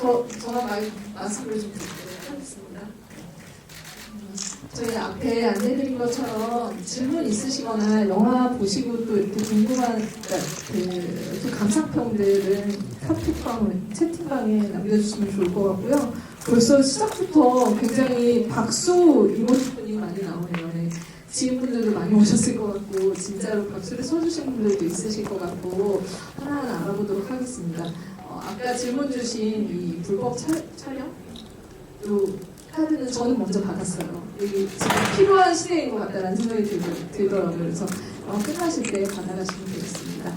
저만 말씀을 좀 드리도록 하겠습니다. 저희 앞에 안내드린 것처럼 질문 있으시거나 영화 보시고 또 이렇게 궁금한 또 감상평들은 카톡방, 채팅방에 남겨주시면 좋을 것 같고요. 벌써 시작부터 굉장히 박수 이모티콘이 많이 나오네요. 네. 지인분들도 많이 오셨을 것 같고 진짜로 박수를 쳐주신 분들도 있으실 것 같고 하나하나 알아보도록 하겠습니다. 아까 질문 주신 이 불법 촬영? 요 카드는 저는 먼저 받았어요. 여기 지금 필요한 시대인 것 같다는 생각이 들더라고요. 그래서 끝나실 때 받아가시면 되겠습니다.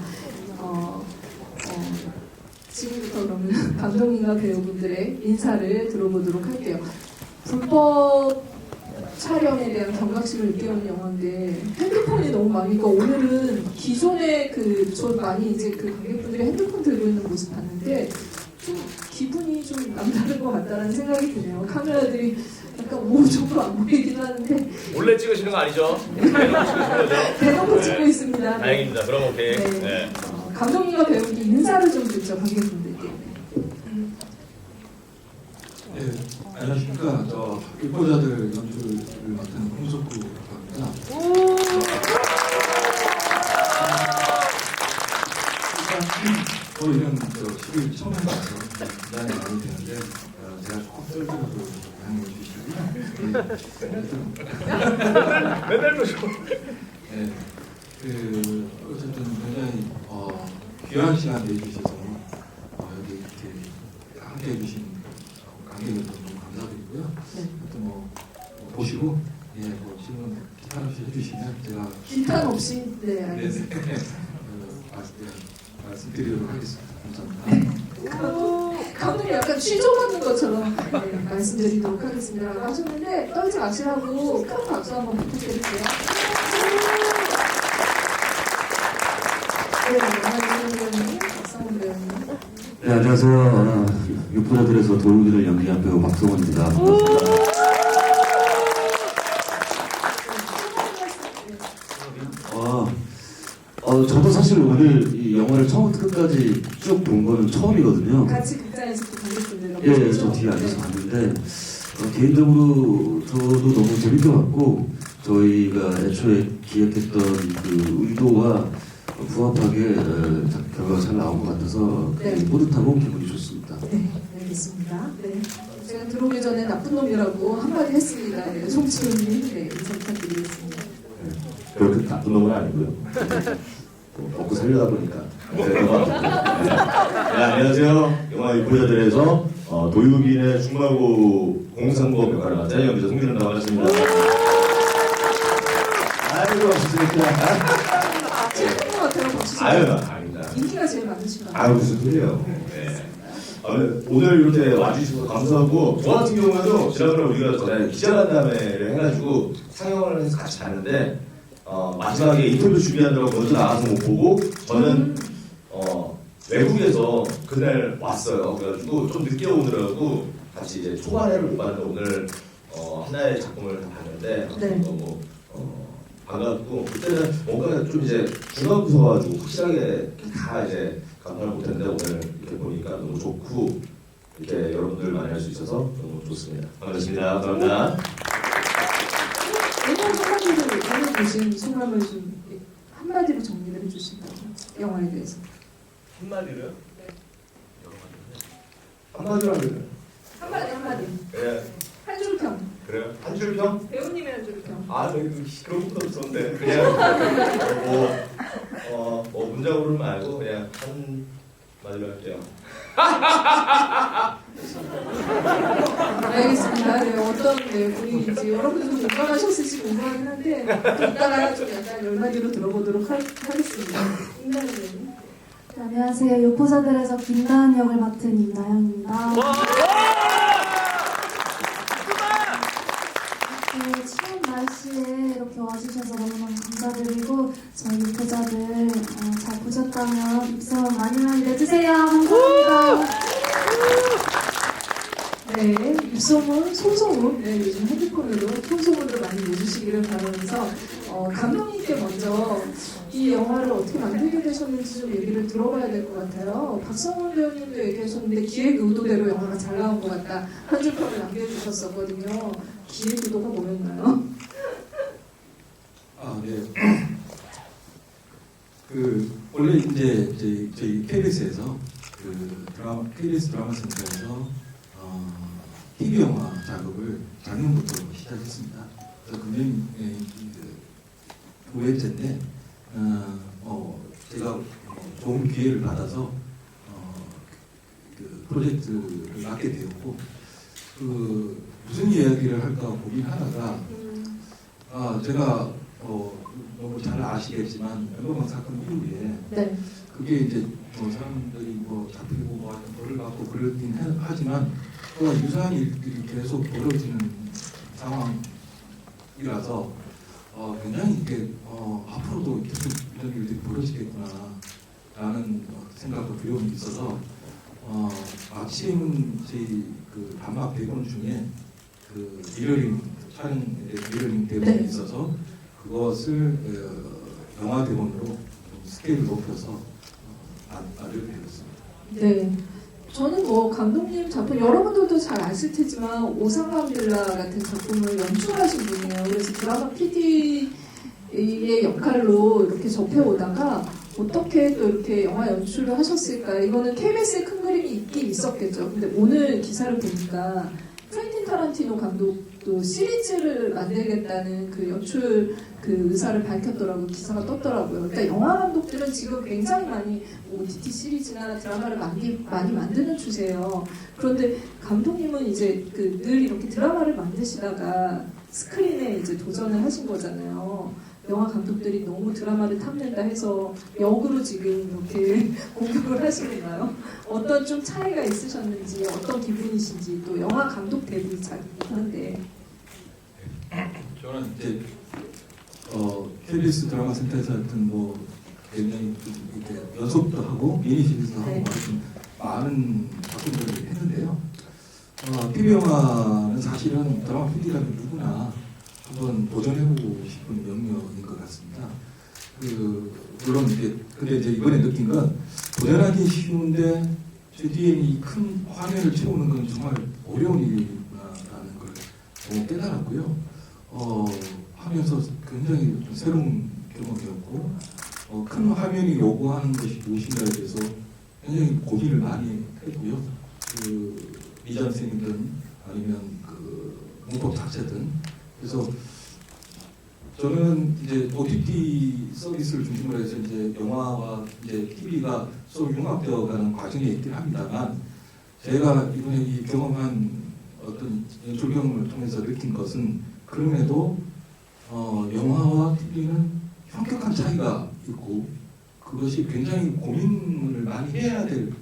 지금부터 그러면 감독님과 배우분들의 인사를 들어보도록 할게요. 불법 촬영에 대한 경각심을 느껴오는 영화인데 핸드폰이 너무 많으니까 오늘은 기존에 저 많이 이제 그 관객분들이 핸드폰 들고 있는 모습 봤는데 좀 기분이 좀 남다른 것 같다는 생각이 드네요. 카메라들이 약간 우호적으로 안 보이긴 하는데 몰래 찍으시는 거 아니죠? 대놓고 찍으시는 거죠? 대놓고 찍고 있습니다. 다행입니다. 그럼 오케이. 네. 네. 감독님과 배우님 인사를 좀 듣죠, 관객분들께. 네, 안녕하십니까. 저 유포자들 연출을 맡은 홍석구라고 합니다. 이런 10일 처음 해봐서 긴장이 많이 되는데 제가 조금 떨리고도 양해해 주시고요. 맨날 보시고. 네, 어쨌든 굉장히 귀한 시간 내주셔서 여기 이렇게 함께 해주신 관객분들 너무 감사드리고요. 또 보시고 질문 기타 없이 해주시면 제가 기탄 없이 네 알겠습니다. 말씀드리도록 하겠습니다. 감사합니다. 감독님 약간 취조받는 것처럼 말씀드리도록 하겠습니다. 라고 하셨는데 떨지 마시라고 큰 박수 한번 부탁드릴게요. 네, 안녕하세요, 배우님. 박성훈 배우님. 네, 안녕하세요. 유포자들에서 도둑이를 연기한 배우 박성훈입니다. 반갑습니다. 저도 사실 오늘 이 영화를 처음부터 끝까지 쭉 본 거는 처음이거든요. 같이 극장에서 또 관객분들과 예, 저 뒤에 앉아서 봤는데 개인적으로 저도 너무 재밌게 봤고 저희가 애초에 기획했던 그 의도와 부합하게 결과가 잘 나온 것 같아서 네. 뿌듯하고 기분이 좋습니다. 네, 알겠습니다. 네. 제가 들어오기 전에 나쁜 놈이라고 한마디 했습니다. 네, 송지훈님, 네, 인사 부탁드리겠습니다. 그렇게 나쁜 놈은 아니고요. 먹고 살려다 보니까. 네, 안녕하세요. 영화 유포자들에서 도유빈의 중마고 공상법 역할을 맡은 연기자 송준호라고 반갑습니다. 아이고, 반갑습니다. 최고인 것 같아요, 박수. 아유, 아닙니다. 인기가 제일 많으신 것 아유, 같아요. 무슨 소리예요. 네. 오늘 이렇게 와주셔서 감사하고 저 같은 경우에도 지난번에 우리가 전에 기자간담회를 해가지고 상영을 해서 같이 봤는데 마지막에 인터뷰 준비하느라고 먼저 나가서 못 보고 저는 외국에서 그날 왔어요. 그래가지고 좀 늦게 오느라고 같이 이제 초반회를 못 봤는데 오늘 하나의 작품을 다 봤는데 네. 너무 반갑고 그때는 뭔가 좀 이제 중간부서가지고 확실하게 다 이제 감상을 못했는데 오늘 이렇게 보니까 너무 좋고 이렇게 여러분들 만날 수 있어서 너무 좋습니다. 반갑습니다. 감사합니다. 오늘 한마디로 오늘 보신 소감을 좀 한마디로 정리를 해주신다고 영화에 대해서. 한마디로요? 네. 한마디로 하면 한마디. 그래. 한 줄 평. 그래요? 한 줄평? 배우님의 한 줄 평. 아, 그런 것도 없었는데 그냥 문장으로는 말고 그냥 한 마디로 할게요. 알겠습니다. 네, 어떤 분위기인지 여러분들 좀 공감하셨을지 궁금하긴 한데 이따가 좀 약간 열마디로 들어보도록 하겠습니다. 임나연 배우님. 네, 안녕하세요. 유포자들에서 김나은 역을 맡은 임나영입니다. 추운 날씨에 이렇게 와주셔서 너무너무 감사드리고 저희 유포자들 잘 보셨다면 입소문 많이 내주세요. 감사합니다. 네, 입소문, 소소문, 네, 요즘 핸드폰으로 소소문도 많이 내주시기를 바라면서 감독님께 먼저 이 영화를 어떻게 만들게 되셨는지 좀 얘기를 들어봐야 될 것 같아요. 박성원 배우님도 얘기하셨는데 기획 의도대로 영화가 잘 나온 것 같다. 한 줄 평을 남겨주셨었거든요. 기획 의도가 뭐였나요? 아, 네. 원래 이제 저희 KBS에서 KBS 드라마 센터에서 TV 영화 작업을 작년부터 시작했습니다. 그래서 굉장히 5회째인데 제가 좋은 기회를 받아서 그 프로젝트를 맡게 되었고 무슨 이야기를 할까 고민하다가 제가 너무 잘 아시겠지만 앨범 사건 이후에 네. 그게 이제 사람들이 잡히고 벌을 받고 그러긴 하지만 또 유사한 일들이 계속 벌어지는 상황이라서 굉장히 이렇게 앞으로도 계속 이런 일들이 벌어지겠구나라는 생각과 두려움이 있어서 마침 저희 그 단막 대본 중에 그 미러링 촬영 미러링 대본이 네. 있어서 그것을 영화 대본으로 좀 스케일을 높여서 마련을 해봤습니다. 네. 저는 감독님 작품 여러분들도 잘 아실 테지만 오상관 빌라 같은 작품을 연출하신 분이에요. 그래서 드라마 PD의 역할로 이렇게 접해오다가 어떻게 또 이렇게 영화 연출을 하셨을까? 이거는 KBS에 큰 그림이 있긴 있었겠죠. 근데 오늘 기사를 보니까 퀸틴 타란티노 감독도 시리즈를 만들겠다는 그 연출 그 의사를 밝혔더라고요. 기사가 떴더라고요. 그러니까 영화 감독들은 지금 굉장히 많이 OTT 시리즈나 드라마를 많이 만드는 추세예요. 그런데 감독님은 이제 늘 이렇게 드라마를 만드시다가 스크린에 이제 도전을 하신 거잖아요. 영화 감독들이 너무 드라마를 탐낸다 해서 역으로 지금 이렇게 공격을 하시는가요? 어떤 좀 차이가 있으셨는지, 어떤 기분이신지, 또 영화 감독 대부분 자기긴 한데. 저는 이제 KBS 드라마 센터에서 하여튼 굉장히 이렇게 연속도 하고 미니 시리즈도 하고 네. 하여튼 많은 작품들을 했는데요. TV 영화는 사실은 드라마 PD라면 누구나 한번 도전해보고 싶은 영역인 것 같습니다. 물론 근데 이제 이번에 느낀 건 도전하기 쉬운데 저 뒤에 이 큰 화면을 채우는 건 정말 어려운 일이구나라는 걸 너무 깨달았고요. 하면서 굉장히 좀 새로운 경험이었고 큰 화면이 요구하는 것이 무엇인가에 대해서 굉장히 고민을 많이 했고요. 미장센이든 아니면 문법 자체든 그래서 저는 이제 OTT 서비스를 중심으로 해서 이제 영화와 이제 TV가 서로 융합되어가는 과정에 있긴 합니다만 제가 이번에 이 경험한 어떤 연출 경험을 통해서 느낀 것은 그럼에도 영화와 TV는 현격한 차이가 있고 그것이 굉장히 고민을 많이 해야 될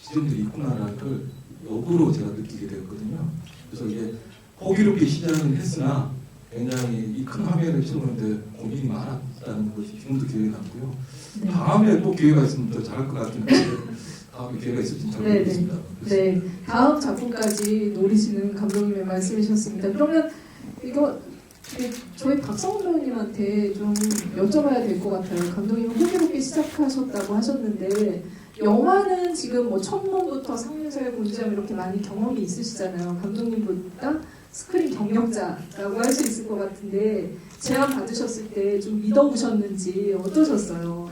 지점들이 있구나라는 걸 역으로 제가 느끼게 되었거든요. 그래서 이게 호기롭게 시작은 했으나 굉장히 이 큰 화면을 채우는데 고민이 많았다는 것이 지금도 기억이 남고요. 네. 다음에 또 기회가 있으면 더 잘할 것 같긴 한데 다음에 기회가 있을지 잘 네, 모르겠습니다. 네, 다음 작품까지 노리시는 감독님의 말씀이셨습니다. 그러면 이거 저희 박성훈 배우님한테 좀 여쭤봐야 될 것 같아요. 감독님은 호기롭게 시작하셨다고 하셨는데 영화는 지금 천문부터 상류사회 본점 이렇게 많이 경험이 있으시잖아요. 감독님보다 스크린 경력자라고 할 수 있을 것 같은데 제안 받으셨을 때 좀 믿어보셨는지 어떠셨어요?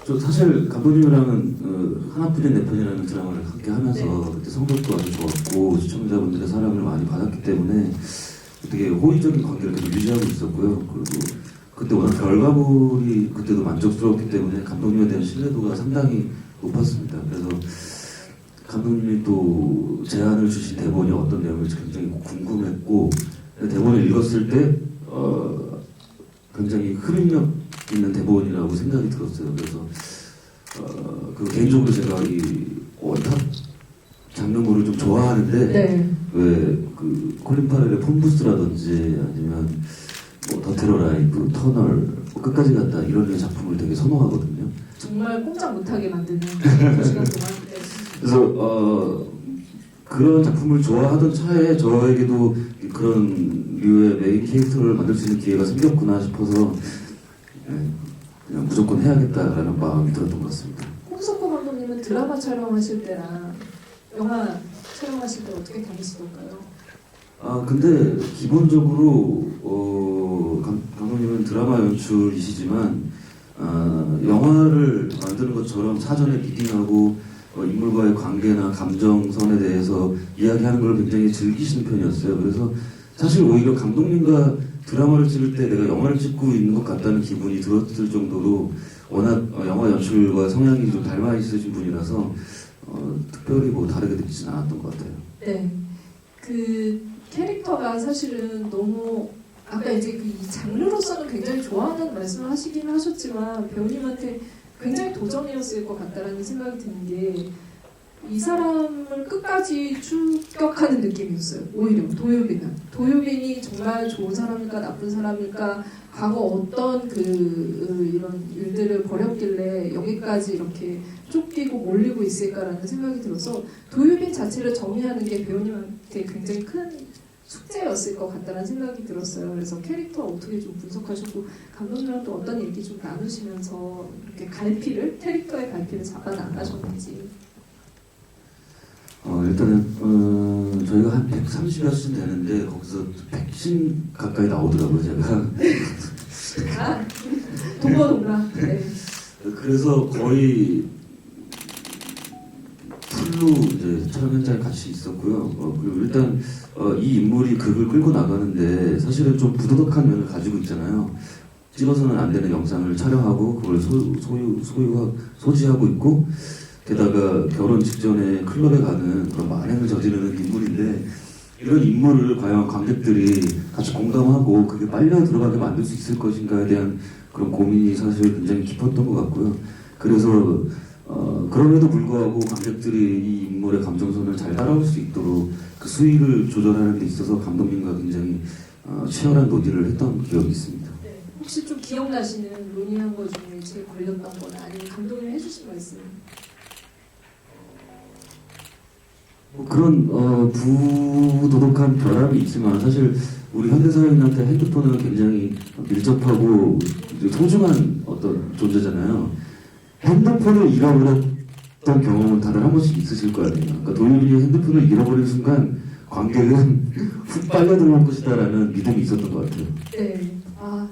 저 사실 감독님이랑은 하나뿐인 내 편이라는 드라마를 함께 하면서 네. 그때 성적도 아주 좋았고 시청자분들의 사랑을 많이 받았기 때문에 되게 호의적인 관계를 계속 유지하고 있었고요. 그리고 그때 워낙 결과물이 그때도 만족스러웠기 때문에 감독님에 대한 신뢰도가 상당히 높았습니다. 그래서 감독님이 또 제안을 주신 대본이 어떤 내용일지 굉장히 궁금했고 대본을 읽었을 때 굉장히 흡입력 있는 대본이라고 생각이 들었어요. 그래서 개인적으로 제가 이 원탑 장르물을 좀 좋아하는데 네. 왜 콜린 파렐의 폰부스라든지 아니면 더테러 라이브, 터널 끝까지 갔다 이런 류의 작품을 되게 선호하거든요. 정말 꼼짝 못하게 만드는 2시간 동안. 네. 그래서 그런 작품을 좋아하던 차에 저에게도 그런 류의 메인 캐릭터를 만들 수 있는 기회가 생겼구나 싶어서 그냥 무조건 해야겠다라는 마음이 들었던 것 같습니다. 홍석구 감독님은 드라마 촬영하실 때랑 영화 촬영하실 때 어떻게 다르시던가요? 근데 기본적으로 감독님은 드라마 연출이시지만 영화를 만드는 것처럼 사전에 미팅하고 인물과의 관계나 감정선에 대해서 이야기하는 걸 굉장히 즐기시는 편이었어요. 그래서 사실 오히려 감독님과 드라마를 찍을 때 내가 영화를 찍고 있는 것 같다는 기분이 들었을 정도로 워낙 영화 연출과 성향이 좀 닮아 있으신 분이라서 특별히 뭐 다르게 느끼진 않았던 것 같아요. 네. 그 캐릭터가 사실은 너무 아까 이제 이 장르로서는 굉장히 좋아하는 말씀을 하시긴 하셨지만 배우님한테 굉장히 도전이었을 것 같다라는 생각이 드는 게 이 사람을 끝까지 추격하는 느낌이었어요. 오히려 도유빈이 정말 좋은 사람일까 나쁜 사람일까 과거 어떤 이런 일들을 벌였길래 여기까지 이렇게 쫓기고 몰리고 있을까라는 생각이 들어서 도유빈 자체를 정의하는 게 배우님한테 굉장히 큰 숙제였을 것 같다는 생각이 들었어요. 그래서 캐릭터 어떻게 좀 분석하셨고 감독님이랑 또 어떤 얘기 좀 나누시면서 이렇게 캐릭터의 갈피를 잡아 나가셨는지. 일단은 저희가 한 130여 씬 되는데 거기서 100씬 가까이 나오더라고요, 제가. 동거동락. 네. 그래서 거의 풀로 이제 촬영 현장에 같이 있었고요. 그리고 일단 이 인물이 극을 끌고 나가는데 사실은 좀 부도덕한 면을 가지고 있잖아요. 찍어서는 안 되는 영상을 촬영하고 그걸 소지하고 있고 게다가 결혼 직전에 클럽에 가는 그런 만행을 저지르는 인물인데 이런 인물을 과연 관객들이 같이 공감하고 그게 빨려 들어가게 만들 수 있을 것인가에 대한 그런 고민이 사실 굉장히 깊었던 것 같고요. 그래서 그럼에도 불구하고 관객들이 이 인물의 감정선을 잘 따라올 수 있도록 그 수위를 조절하는 데 있어서 감독님과 굉장히 치열한 논의를 했던 기억이 있습니다. 네. 혹시 좀 기억나시는 논의한 것 중에 제일 걸렸던 거나 아니면 감독님 해주신 말씀? 그런 부도덕한 결함이 있지만 사실 우리 현대사회인한테 핸드폰은 굉장히 밀접하고 소중한 어떤 존재잖아요. 핸드폰을 잃어버렸던 경험은 다들 한 번씩 있으실 거 아니에요. 그러니까 도유빈이 핸드폰을 잃어버린 순간 관객은 훅 빨려 들어올 것이다라는 믿음이 있었던 것 같아요. 네.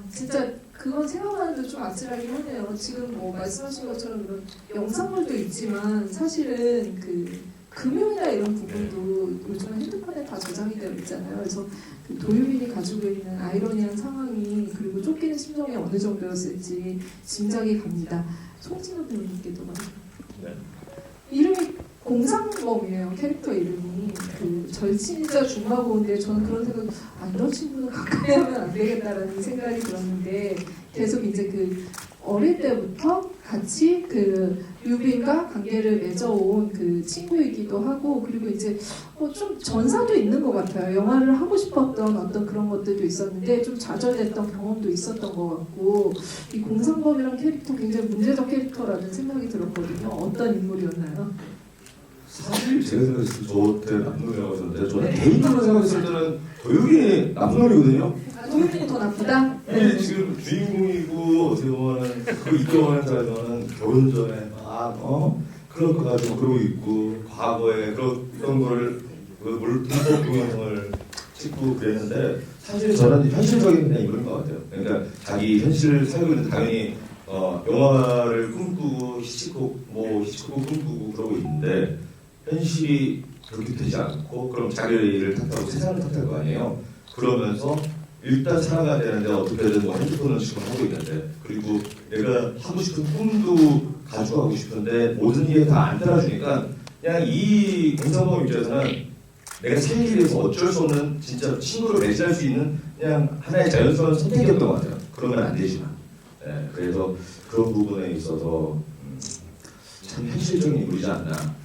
진짜 그건 생각하는데 좀 아찔하긴 하네요. 지금 뭐 말씀하신 것처럼 이런 영상물도 있지만 사실은 금융이나 이런 부분도 요즘은 핸드폰에 다 저장이 되어 있잖아요. 그래서 그 도유빈이 가지고 있는 아이러니한 상황이 그리고 쫓기는 심정이 어느 정도였을지 짐작이 갑니다. 송진호 배우님께도 말이죠. 네. 이름이 공상범이에요. 캐릭터 이름이 절친이자 중마고인데 저는 그런 생각 이런 친구는 가까이 하면 안 되겠다라는 생각이 들었는데 계속 이제 어릴 때부터 같이 유빈과 관계를 맺어온 친구이기도 하고 그리고 이제 좀 전사도 있는 것 같아요. 영화를 하고 싶었던 어떤 그런 것들도 있었는데 좀 좌절됐던 경험도 있었던 것 같고 이 공상범이란 캐릭터 굉장히 문제적 캐릭터라는 생각이 들었거든요. 어떤 인물이었나요? 사실 제가 생각했을 때 저한테 나쁜 놈이라고 했었는데 저는 개인적으로 생각했을 때는 도유빈이 나쁜 놈이거든요. 도유빈이 더 나쁘다? 이게 지금 주인공이고 어떻게 보면 그 이끌어가는 사람은 결혼 전에 막 클럽 가지고 그러고 있고 과거에 그런 거를 불법 동영상을 찍고 그랬는데 사실 저는 현실적인 그냥 인물인 것 같아요. 그러니까 자기 현실을 살고 있는 당연히 영화를 꿈꾸고 히치콕 꿈꾸고 그러고 있는데 현실이 그렇게 되지 않고 그럼 자기를 탓하고 세상을 탓할 거 아니에요. 그러면서 일단 살아가야 되는데 어떻게든 핸드폰을 지금 하고 있는데 그리고 내가 하고 싶은 꿈도 가져가고 싶은데 모든 게 다 안 따라주니까 그냥 이 공상범 입장에서는 내가 살기 위해서 어쩔 수 없는 진짜 친구를 맺을 수 있는 그냥 하나의 자연스러운 선택이었던 것 같아요. 그러면 안 되지만 그래서 그런 부분에 있어서 참 현실적인 인물이지 않나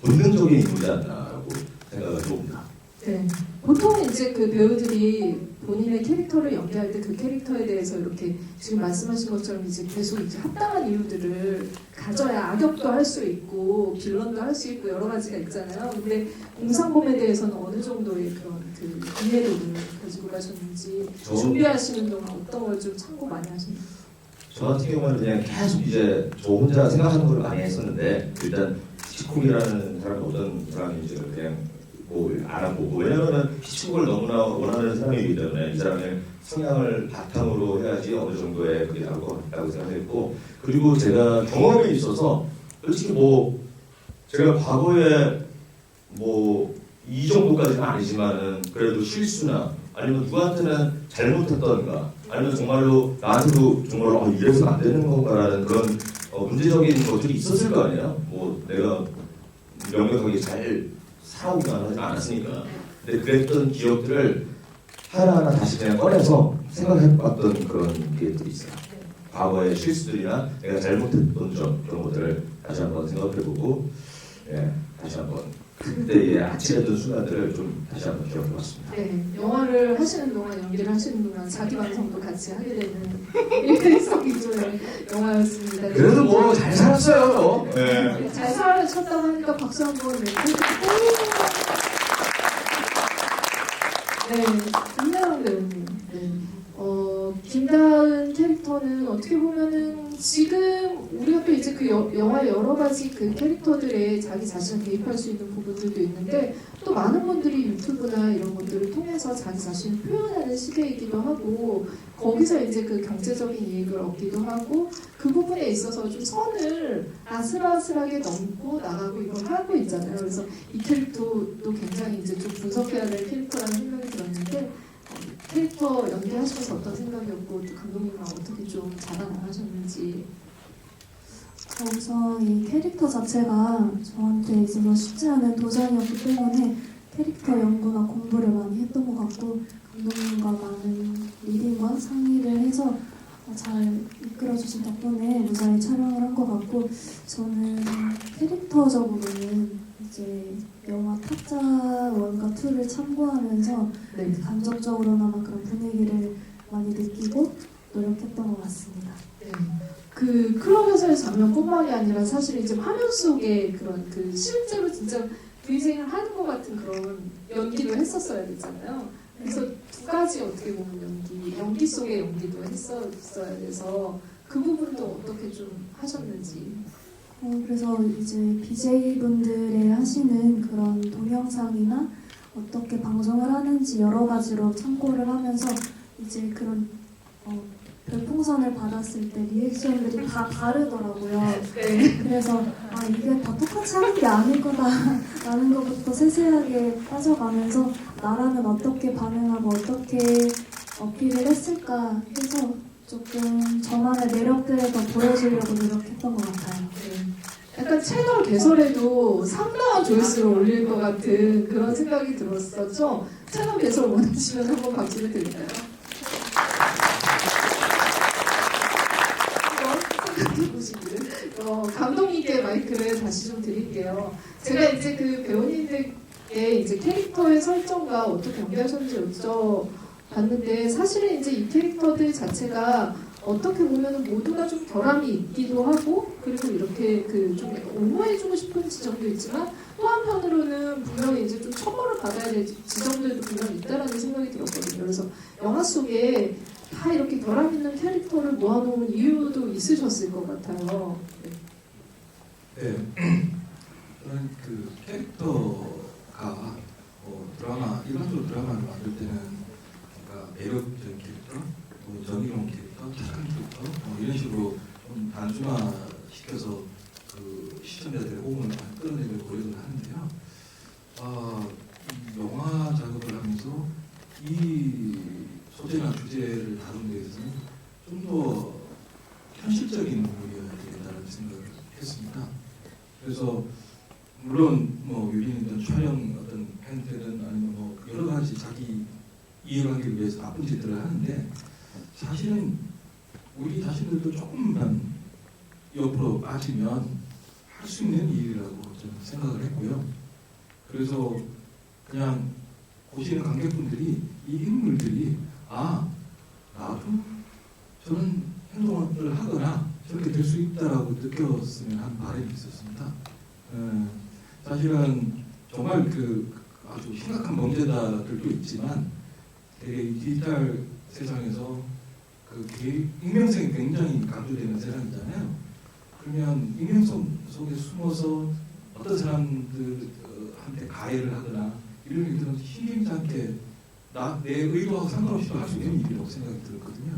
본능적인 인물이지 않나라고 생각을 해봅니다. 네. 보통 이제 그 배우들이 본인의 캐릭터를 연기할 때 그 캐릭터에 대해서 이렇게 지금 말씀하신 것처럼 이제 계속 이제 합당한 이유들을 가져야 악역도 할 수 있고 빌런도 할 수 있고 여러 가지가 있잖아요. 근데 공상범에 대해서는 어느 정도의 그런 그 이해도를 가지고 가셨는지 준비하시는 동안 어떤 걸 좀 참고 많이 하셨나요? 저 같은 경우는 그냥 계속 이제 저 혼자 생각하는 걸 많이 했었는데 일단 히치콕이라는 사람이 어떤 사람인지 그냥 뭐 알아보고 왜냐면은 히치콕을 너무나 원하는 사람이기 때문에 이 사람의 성향을 바탕으로 해야지 어느 정도의 그게 나올 것 같다고 생각했고 그리고 제가 경험이 있어서 솔직히 뭐 제가 과거에 뭐 이 정도까지는 아니지만은 그래도 실수나 아니면 누구한테는 잘못했던가 아니면 정말로 나한테도 정말로 이래서 안 되는 건가라는 그런 문제적인 것들이 있었을 거 아니에요. 뭐 내가 명백하게 잘 살아오기만 하지 않았으니까. 근데 그랬던 기억들을 하나하나 다시 그냥 꺼내서 생각해봤던 그런 기회들이 있어요. 과거의 실수들이나 내가 잘못했던 점 그런 것들을 다시 한번 생각해보고 예, 다시 한번 그때의 아찔했던 순간들을 좀 다시 한번 기억해봤습니다. 네, 영화를 하시는 동안 연기를 하시는 동안 자기 방송도 같이 하게 되는 일회성기조의 영화였습니다. 그래도 뭐 잘 살았어요. 네. 잘 살아셨다고 하니까 박수 한번 내주시고 네, 김다은 배우님. 네. 김다은 캐릭터는 어떻게 보면은 지금 우리가 또 이제 그 영화의 여러 가지 그 캐릭터들에 자기 자신을 대입할 수 있는 부분들도 있는데 또 많은 분들이 유튜브나 이런 것들을 통해서 자기 자신을 표현하는 시대이기도 하고 거기서 이제 그 경제적인 이익을 얻기도 하고 그 부분에 있어서 좀 선을 아슬아슬하게 넘고 나가고 이걸 하고 있잖아요. 그래서 이 캐릭터도 굉장히 이제 좀 분석해야 될 캐릭터라는 생각이 들었는데 캐릭터 연기하시면서 어떤 생각이었고 또 감독님이랑 어떻게 좀 잡아나가셨는지. 우선 이 캐릭터 자체가 저한테 이제 뭐 쉽지 않은 도전이었기 때문에 캐릭터 연구나 공부를 많이 했던 것 같고 감독님과 많은 리딩과 상의를 해서 잘 이끌어주신 덕분에 무사히 촬영을 한 것 같고 저는 캐릭터적으로는 이제 영화 타짜 1과 2를 참고하면서 네. 감정적으로나마 그런 분위기를 많이 느끼고 노력했던 것 같습니다. 네. 그 클럽에서의 장면뿐만이 아니라 사실 이제 화면 속에 그런 그 실제로 진짜 브이생을 하는 것 같은 그런 연기도 했었어야 됐잖아요. 그래서 두 가지 어떻게 보면 연기 속의 연기도 했었어야 돼서 그 부분도 어떻게 좀 하셨는지. 그래서 이제 BJ분들의 하시는 그런 동영상이나 어떻게 방송을 하는지 여러 가지로 참고를 하면서 이제 그런 별풍선을 받았을 때 리액션들이 다 다르더라고요. 네. 그래서 이게 다 똑같이 하는 게 아닐 거다라는 것부터 세세하게 따져가면서 나라면 어떻게 반응하고 어떻게 어필을 했을까 해서 조금 저만의 매력들을 더 보여주려고 노력했던 것 같아요. 네. 약간 채널 개설에도 상당한 조회수를 올릴 것 같은 그런 생각이 들었었죠. 채널 개설 원하시면 한번 박수를 드릴까요? 생각해보시기를. 감독님께 마이크를 다시 좀 드릴게요. 제가 이제 그 배우님들께 이제 캐릭터의 설정과 어떻게 연기하셨는지 여쭤봤는데 사실은 이제 이 캐릭터들 자체가 어떻게 보면은 모두가 좀 결함이 있기도 하고 그리고 이렇게 그 좀 옹호해주고 싶은 지점도 있지만 또 한편으로는 분명히 이제 좀 처벌을 받아야 될 지점들도 분명히 있다라는 생각이 들었거든요. 그래서 영화 속에 다 이렇게 결함 있는 캐릭터를 모아놓은 이유도 있으셨을 것 같아요. 네. 저는 그 캐릭터가 드라마 일반적으로 드라마를 만들 때는 뭔가 매력적인 캐릭터, 정의로운 캐릭터, 착한 캐릭터 이런 식으로 좀 단순화시켜서 그 시청자들의 호응을 많이 끌어내려고 노력을 하는데요. 이 영화 작업을 하면서 이 소재나 주제를 다루는 데 있어서는 좀 더 현실적인 부분이어야 되겠다는 생각을 했습니다. 그래서 물론 뭐 유리는 촬영 어떤 행태든 아니면 뭐 여러 가지 자기 이해하기 위해서 나쁜 짓들을 하는데 사실은 우리 자신들도 조금만 옆으로 빠지면 할 수 있는 일이라고 저는 생각을 했고요. 그래서 그냥 보시는 관객분들이 이 인물들이 아 나도 저런 행동을 하거나 저렇게 될 수 있다라고 느꼈으면 하는 바람이 있었습니다. 사실은 정말 그 아주 심각한 범죄자들도 있지만 되게 이 디지털 세상에서 그 익명성이 굉장히 강조되는 세상이잖아요. 그러면 익명성 속에 숨어서 어떤 사람들한테 가해를 하거나 이런 일들은 힘들지 않게 내 의도하고 상관없이 할 수 있는 일이라고 생각이 들었거든요.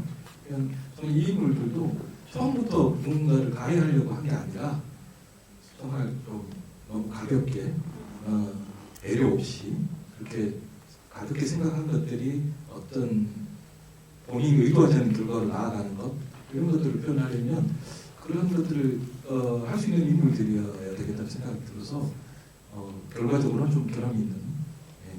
그냥 저는 이 인물들도 처음부터 누군가를 가해하려고 한 게 아니라 정말 좀 너무 가볍게 배려 없이 그렇게 가볍게 생각한 것들이 어떤 본인이 의도하지 않는 결과로 나아가는 것 이런 것들을 표현하려면 그런 것들을 할 수 있는 인물들이어야 되겠다는 생각이 들어서 결과적으로는 좀 결함이 있는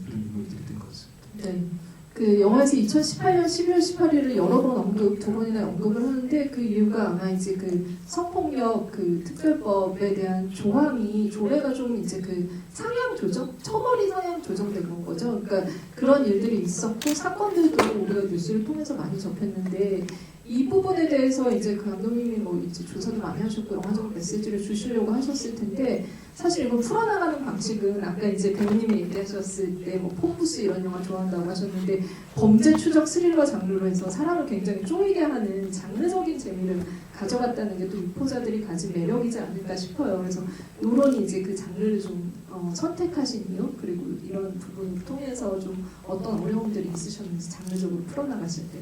그런 인물들이 된 것 같습니다. 네. 그 영화에서 2018년 12월 18일을 여러 번 두 번이나 언급을 하는데 그 이유가 아마 이제 그 성폭력 그 특별법에 대한 조례가 좀 이제 그 상향 조정, 처벌이 상향 조정된 거죠. 그러니까 그런 일들이 있었고 사건들도 우리가 뉴스를 통해서 많이 접했는데 이 부분에 대해서 이제 그 감독님이 뭐 이제 조사도 많이 하셨고 영화적 메시지를 주시려고 하셨을 텐데 사실 이걸 풀어나가는 방식은 아까 이제 배우님이 얘기하셨을 때 뭐 폼부스 이런 영화 좋아한다고 하셨는데 범죄 추적 스릴러 장르로 해서 사람을 굉장히 쪼이게 하는 장르적인 재미를 가져갔다는 게 또 유포자들이 가진 매력이지 않을까 싶어요. 그래서 이런 이제 그 장르를 좀 선택하신 이유 그리고 이런 부분을 통해서 좀 어떤 어려움들이 있으셨는지 장르적으로 풀어나가실 때.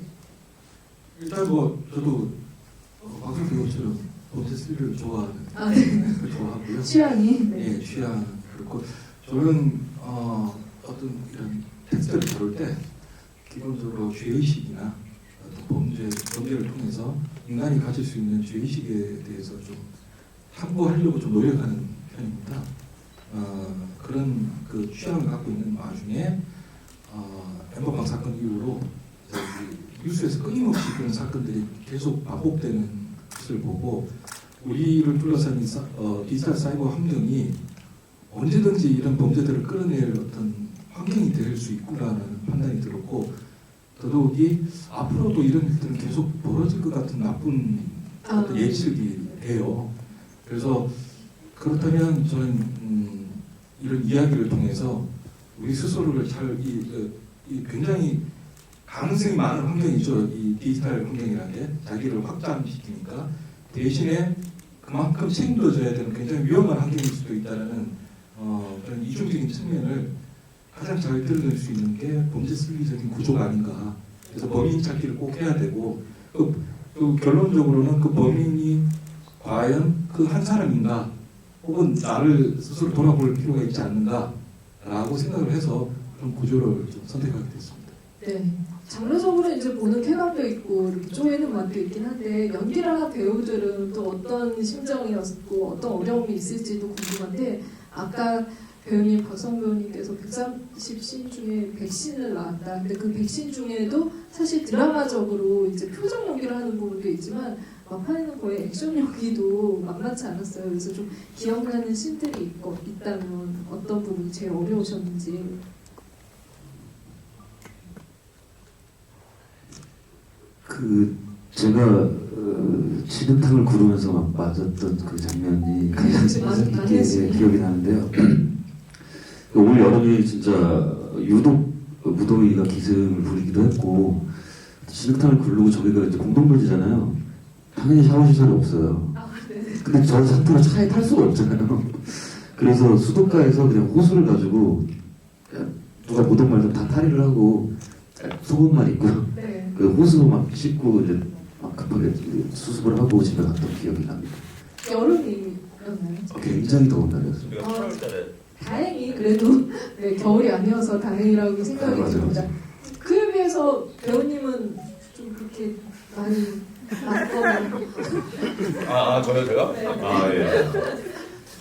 일단 뭐 저도 박준 배우처럼 범죄 스릴을 좋아하는 걸 좋아하고요. 취향이 네, 취향 그렇고 저는 어떤 이런 텍스트를 다룰 때 기본적으로 죄의식이나 어떤 범죄를 통해서 인간이 가질 수 있는 죄의식에 대해서 좀 탐구하려고 좀 노력하는 편입니다. 그런 그 취향을 갖고 있는 와중에 엠버방 사건 이후로 뉴스에서 끊임없이 그런 사건들이 계속 반복되는 것을 보고 우리를 둘러싼 디지털 사이버 환경이 언제든지 이런 범죄들을 끌어낼 어떤 환경이 될 수 있구나라는 판단이 들었고 더더욱이 앞으로도 이런 일들은 계속 벌어질 것 같은 나쁜 어떤 예측이 돼요. 그래서 그렇다면 저는 이런 이야기를 통해서 우리 스스로를 굉장히 가능성이 많은 환경이죠. 이 디지털 환경이라는 게 자기를 확장시키니까 대신에 그만큼 책임도 져야 되는 굉장히 위험한 환경일 수도 있다는 그런 이중적인 측면을 가장 잘 드러낼 수 있는 게 범죄 스릴적인 구조가 아닌가. 그래서 범인 찾기를 꼭 해야 되고 그 결론적으로는 그 범인이 과연 그 한 사람인가 혹은 나를 스스로 돌아볼 필요가 있지 않는가라고 생각을 해서 그런 구조를 좀 선택하게 됐습니다. 네. 장르적으로 이제 보는 쾌감도 있고 이렇게 쪼이는 맛도 있긴 한데 연기를 하는 배우들은 또 어떤 심정이었고 어떤 어려움이 있을지도 궁금한데 아까 배우님 박성 배우님께서 130씬 중에 100씬을 나왔다. 근데 그 100씬 중에도 사실 드라마적으로 이제 표정 연기를 하는 부분도 있지만 막판에는 거의 액션 연기도 만만치 않았어요. 그래서 좀 기억나는 씬들이 있다면 어떤 부분이 제일 어려우셨는지. 제가 진흙탕을 구르면서 막 맞았던 그 장면이 가장 기억이 나는데요. 올 여름에 진짜 유독 무더위가 기승을 부리기도 했고 진흙탕을 구르고 저기가 이제 공동묘지잖아요. 당연히 샤워 시설이 없어요. 근데 저 상태로 차에 탈 수가 없잖아요. 그래서 수도가에서 그냥 호수를 가지고 누가 보던 말든 다 탈의를 하고 속옷만 입고 그 호수 막 씻고 이제 막 급하게 수습을 하고 집에 갔던 기억이 납니다. 여름이었나요? 굉장히 더운 날이었어요. 우리가 8월달에 다행히 그래도 네, 겨울이 아니어서 다행이라고 생각이 듭니다. 그에 비해서 배우님은 좀 그렇게 많이 맞거든요. 저요 제가? 네. 예.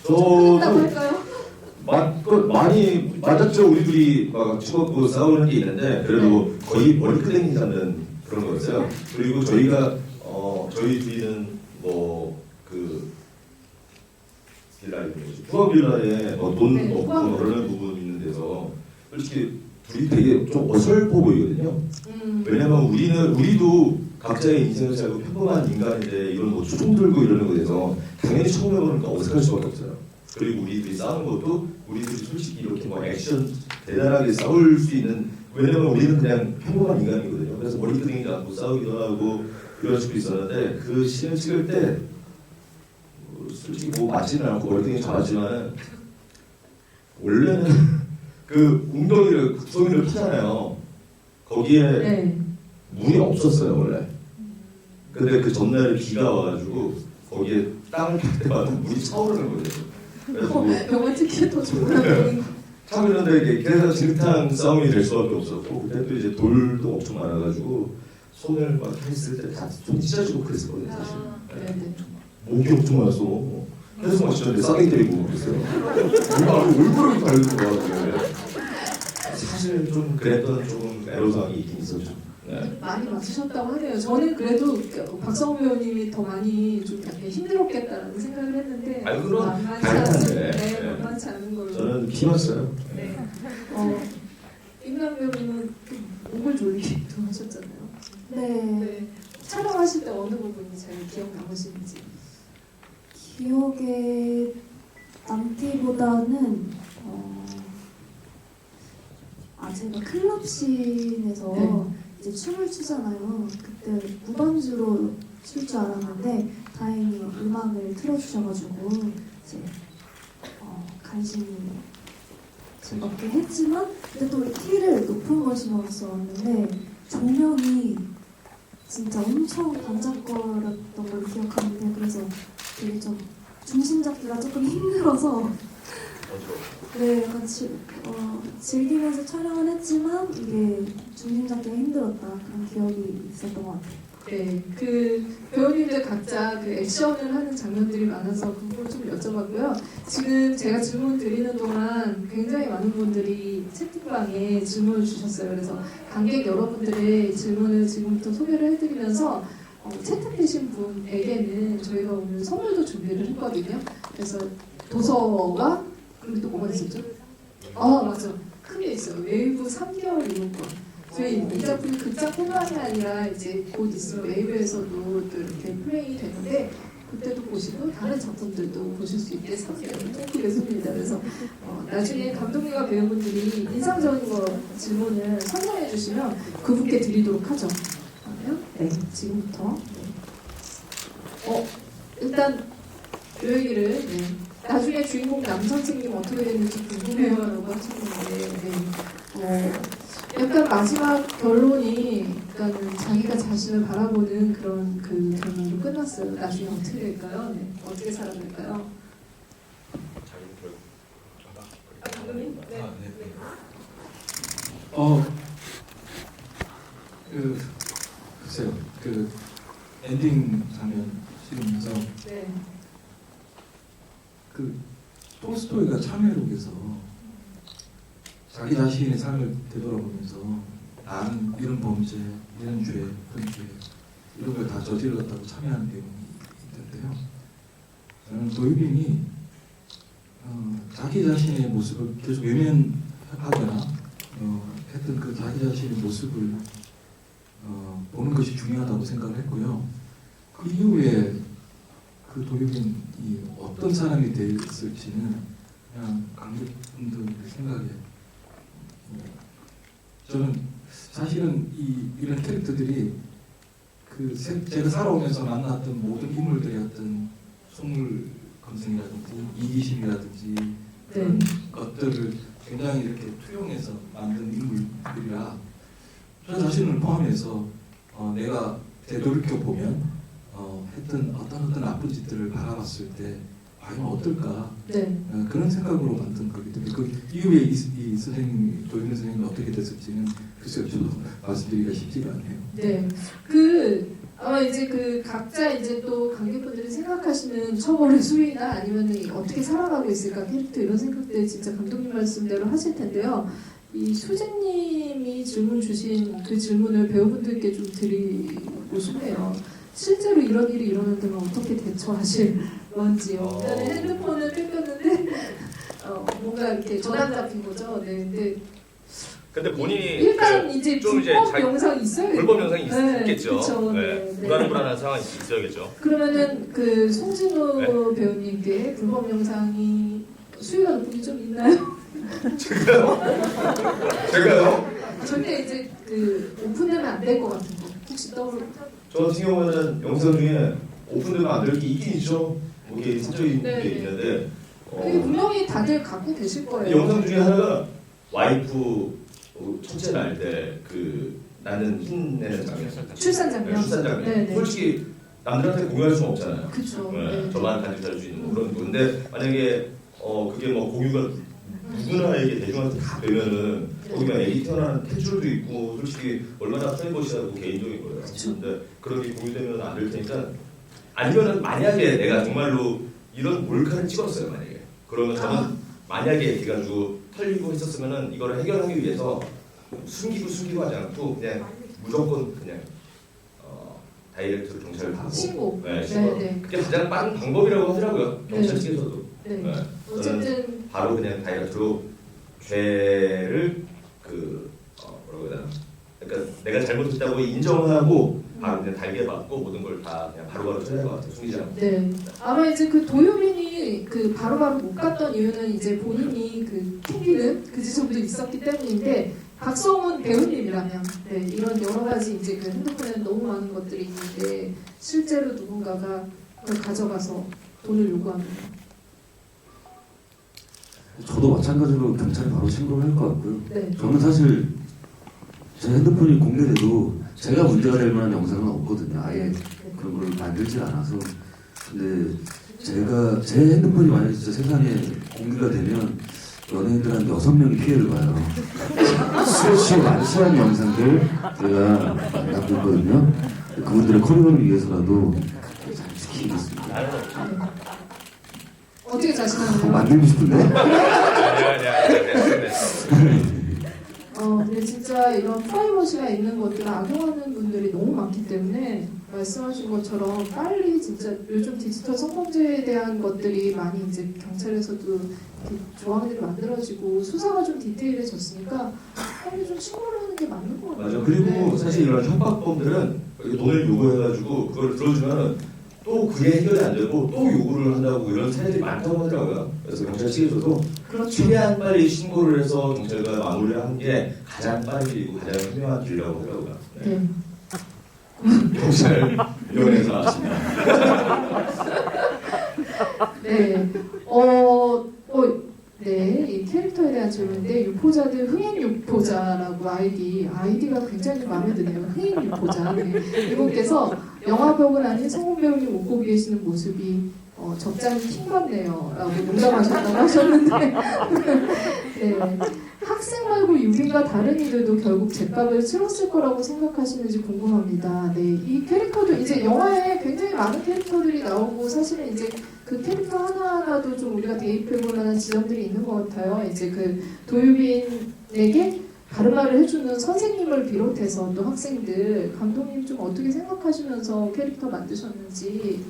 한다고 저도 할까요? 많이 맞았죠. 우리 둘이 치고받고 싸우는 게 있는데 그래도 거의 머리끄댕이 잡는 그런 거였어요. 그리고 저희가 저희 둘이는 뭐그 빌라 이름이 뭐지? 투어 빌라에 돈 네, 없고 투어. 그러는 부분이 있는 데서 솔직히 둘이 되게 좀 어설퍼 보이거든요. 왜냐면 우리도 각자의 인생을 살고 평범한 인간인데 이런 뭐 총 들고 이러는 거에 대해서 당연히 처음 해보니까 어색할 수밖에 없어요. 그리고 우리들이 싸우는 것도 우리들이 솔직히 이렇게 뭐 액션 대단하게 싸울 수 있는, 왜냐면 우리는 그냥 평범한 인간이거든요. 그래서 머리끄댕이 갖고 싸우기도 하고 이럴 수도 있었는데 그 씬을 찍을 때 솔직히 뭐 맞지는 않고 머리끄댕이 잡았지만 원래는 그 웅덩이를 국성이를 파잖아요. 거기에 네. 물이 없었어요 원래. 근데 그 전날에 비가 와가지고 거기에 땅을 팔 때마다 물이 차오르는 거예요. 그래서 뭐 영화 찍기에 더 좋은 차오르는데 그래서 진흙탕 싸움이 될 수밖에 없었고, 그때 또 이제 돌도 엄청 많아가지고 손을 막 했을 때 다 손이 찢어지고 그랬었거든요 사실. 네네. 목이 엄청 많았어. 그래서 막 진짜 싸대기 때리고 그랬어요. 뭔가 울부르기 달리는 거 같아요. 사실 좀 그랬던 조금 애로사항이 있긴 있었죠. 네. 많이 맞추셨다고 하네요. 저는 그래도 박성호 배우님이 더 많이 좀 약간 힘들었겠다라는 생각을 했는데 아니, 그럼 만만치 당연한데. 않은, 네, 네. 만만치 않은 걸로. 저는 키웠어요. 네. 임남 배우님은 목을 졸리기도 하셨잖아요. 네. 네. 촬영하실 때 어느 부분이 제일 기억 남으신지. 기억에 남기보다는 제가 클럽씬에서 네. 이제 춤을 추잖아요. 그때 무반주로 출 줄 알았는데 다행히 음악을 틀어주셔가지고 이제 간신히 즐겁게 했지만 근데 또 힐을 높은 걸 신었었는데 조명이 진짜 엄청 반짝거렸던 걸 기억하는데 그래서 되게 좀 중심 잡기가 조금 힘들어서 네, 약간 즐기면서 촬영을 했지만 이게 중심 잡기가 힘들었다 그런 기억이 있었던 것 같아요. 네, 그 배우님들 각자 그 액션을 하는 장면들이 많아서 그 부분을 좀 여쭤봤고요. 지금 제가 질문 드리는 동안 굉장히 많은 분들이 채팅방에 질문을 주셨어요. 그래서 관객 여러분들의 질문을 지금부터 소개를 해드리면서 채택되신 분에게는 저희가 오늘 선물도 준비를 했거든요. 그래서 도서와 그리고 또 뭐가 있었죠? 맞아. 큰 게 있어요. 웨이브 3개월 이용권. 저희 이 작품이 극장뿐만이 아니라 이제 곧 있으면 웨이브에서도 또 이렇게 플레이 되는데 그때도 보시고 다른 작품들도 보실 수 있게 3개월 통키를 씁니다. 그래서 나중에 감독님과 배우분들이 인상적인 거 질문을 선정해 주시면 그분께 드리도록 하죠. 그러면 네, 지금부터 일단 그 얘기를 네. 나중에 주인공 남 선생님 어떻게 되는지 궁금해요라고 하셨는데 약간 마지막 결론이 그러니까 자기가 자신을 바라보는 그런 그 결론으로 끝났어요. 나중에 어떻게 될까요? 네. 어떻게 살아날까요? 감독님? 네. 글쎄요. 그 엔딩 장면 찍으면서 네. 그 톨스토이가 참회록에서 자기 자신의 삶을 되돌아보면서 나는 이런 범죄, 이런 죄, 그런 죄 이런 걸 다 저질렀다고 참회하는 내용이 있는데요. 저는 도유빈이 자기 자신의 모습을 계속 외면하거나 했던 그 자기 자신의 모습을 보는 것이 중요하다고 생각을 했고요. 그 이후에 그 도유빈이 어떤 사람이 되었을지는 그냥 관객분들 생각에 저는 사실은 이런 캐릭터들이 제가 살아오면서 만났던 모든 인물들이었던 속물검증이라든지 이기심이라든지 그런 것들을 굉장히 이렇게 투영해서 만든 인물들이라 저 자신을 포함해서 내가 되돌이켜 보면 했던 어떤 나쁜 짓들을 바라봤을 때 과연 어떨까 그런 생각으로 만든 거기 때문에 그 이후에 이 선생님 도윤 선생님이 어떻게 됐을지는 글쎄요 저도 말씀드리기가 쉽지가 않네요. 네, 아마 이제 그 각자 이제 또 관객분들이 생각하시는 처벌의 수위나 아니면 어떻게 살아가고 있을까 캐릭터 이런 생각들 진짜 감독님 말씀대로 하실 텐데요. 이 수진님이 질문 주신 그 질문을 배우분들께 좀 드리고 싶네요. 실제로 이런 일이 일어난다면 어떻게 대처하실 건지요. 일단은 핸드폰을 뺏겼는데 뭔가 이렇게 전환 잡힌 거죠. 네, 근데 근데 본인이 일단 이제 좀 이제 불법 자기- 영상이 있어요. 불법 영상이 네, 있겠죠. 그쵸, 네. 네, 네. 불안불안한 상황이 있어야겠죠. 그러면은 그 송진우 네. 배우님께 불법 영상이 수위가 높은 게 좀 있나요? 제가요? 절대 이제 그 오픈되면 안 될 것 같은 거 혹시 떠오르? 저 같은 경우에는 영상 중에 오픈되면 안 될 게 있긴 있죠. 뭐 이게 사적인 네, 게 네. 있는데 그게 분명히 다들 갖고 계실 거예요. 영상 중에 하나가 와이프 첫째 날 때 그 나는 힘내는 장면. 출산 장면. 네, 출산 장면. 네, 네. 솔직히 남들한테 공유할 수는 없잖아요. 그쵸. 네, 네. 저만 간직할 수 있는 뭐 그런 건데 만약에 그게 뭐 공유가 누구나에게 대중한테 다 되면은 거기 막 애기 태어나는 탯줄도 있고 솔직히 얼마나 프라이버시하고 개인적인 거예요. 근데 그런 게 공유되면 안 될 테니까 아니면은 만약에 내가 정말로 이런 몰카를 찍었어요 만약에 그러면 저는 만약에 해가지고 털리고 했었으면은 이거를 해결하기 위해서 숨기고 하지 않고 그냥 무조건 그냥 다이렉트로 경찰을 가고 신고. 네, 신고. 네, 네. 그게 가장 빠른 방법이라고 하더라고요 경찰 네. 측에서도. 네. 네. 어쨌든 바로 그냥 다이렉트로 죄를 뭐라고 해야 되나? 그러니까 내가 잘못했다고 인정하고 바로 그냥 달게 받고 모든 걸 다 그냥 바로바로 처리할 것 같아요. 숨기지 않고. 네. 아마 이제 그 도유빈이 그 바로바로 못 갔던 이유는 이제 본인이 그 튕기는 그 지점도 있었기 때문인데 박성훈 배우님이라면 네, 이런 여러 가지 이제 그 핸드폰에 너무 많은 것들이 있는데 실제로 누군가가 그걸 가져가서 돈을 요구합니다. 저도 마찬가지로 경찰에 바로 신고를 할 것 같고요. 네. 저는 사실 제 핸드폰이 공개돼도 제가 문제가 될 만한 영상은 없거든요. 아예 그런 걸 만들지 않아서. 근데 제가 제 핸드폰이 만약에 진짜 세상에 공개가 되면 연예인들 한 6명이 피해를 봐요. 수없이 많은 영상들 제가 만나고 있거든요. 그분들의 커리어를 위해서라도 잘 지키겠습니다. 어떻게 자신하나요? 만들고 싶은데? 근데 진짜 이런 프라이버시가 있는 것들을 악용하는 분들이 너무 많기 때문에 말씀하신 것처럼 빨리 진짜 요즘 디지털 성범죄에 대한 것들이 많이 이제 경찰에서도 이렇게 조항들이 만들어지고 수사가 좀 디테일해졌으니까 빨리 좀 신고를 하는 게 맞는 것 같아요. 맞아. 그리고 네. 사실 이런 협박범들은 돈을 요구해가지고 그걸 들어주면은 또 그게 해결이 안 되고 또 요구를 한다고 이런 사례들이 많다고 하더라고요. 그래서 경찰 측에서도 그렇죠. 최대한 빨리 신고를 해서 경찰과 마무리를 하는 게 가장 빠른 길이고 가장 현명한 길이라고 하더라고요. 네. 네. 경찰위원회에서 나왔습니다. 네. 네, 이 캐릭터에 대한 질문인데 유포자들 흥행 유포자라고 아이디가 굉장히 마음에 드네요. 흥행 유포자. 네. 이분께서 영화배우는 아닌 성우 배우님 옷 보고 계시는 모습이 적잖이 킹받네요 라고 농담하셨다고 하셨는데 네. 학생 말고 유빈과 다른 이들도 결국 죗값을 치렀을 거라고 생각하시는지 궁금합니다. 네, 이 캐릭터도 이제 영화에 굉장히 많은 캐릭터들이 나오고 사실은 이제 그 캐릭터 하나하나도 좀 우리가 대입해볼 만한 지점들이 있는 것 같아요. 이제 그 도유빈에게 다른 말을 해주는 선생님을 비롯해서 또 학생들, 감독님 좀 어떻게 생각하시면서 캐릭터 만드셨는지.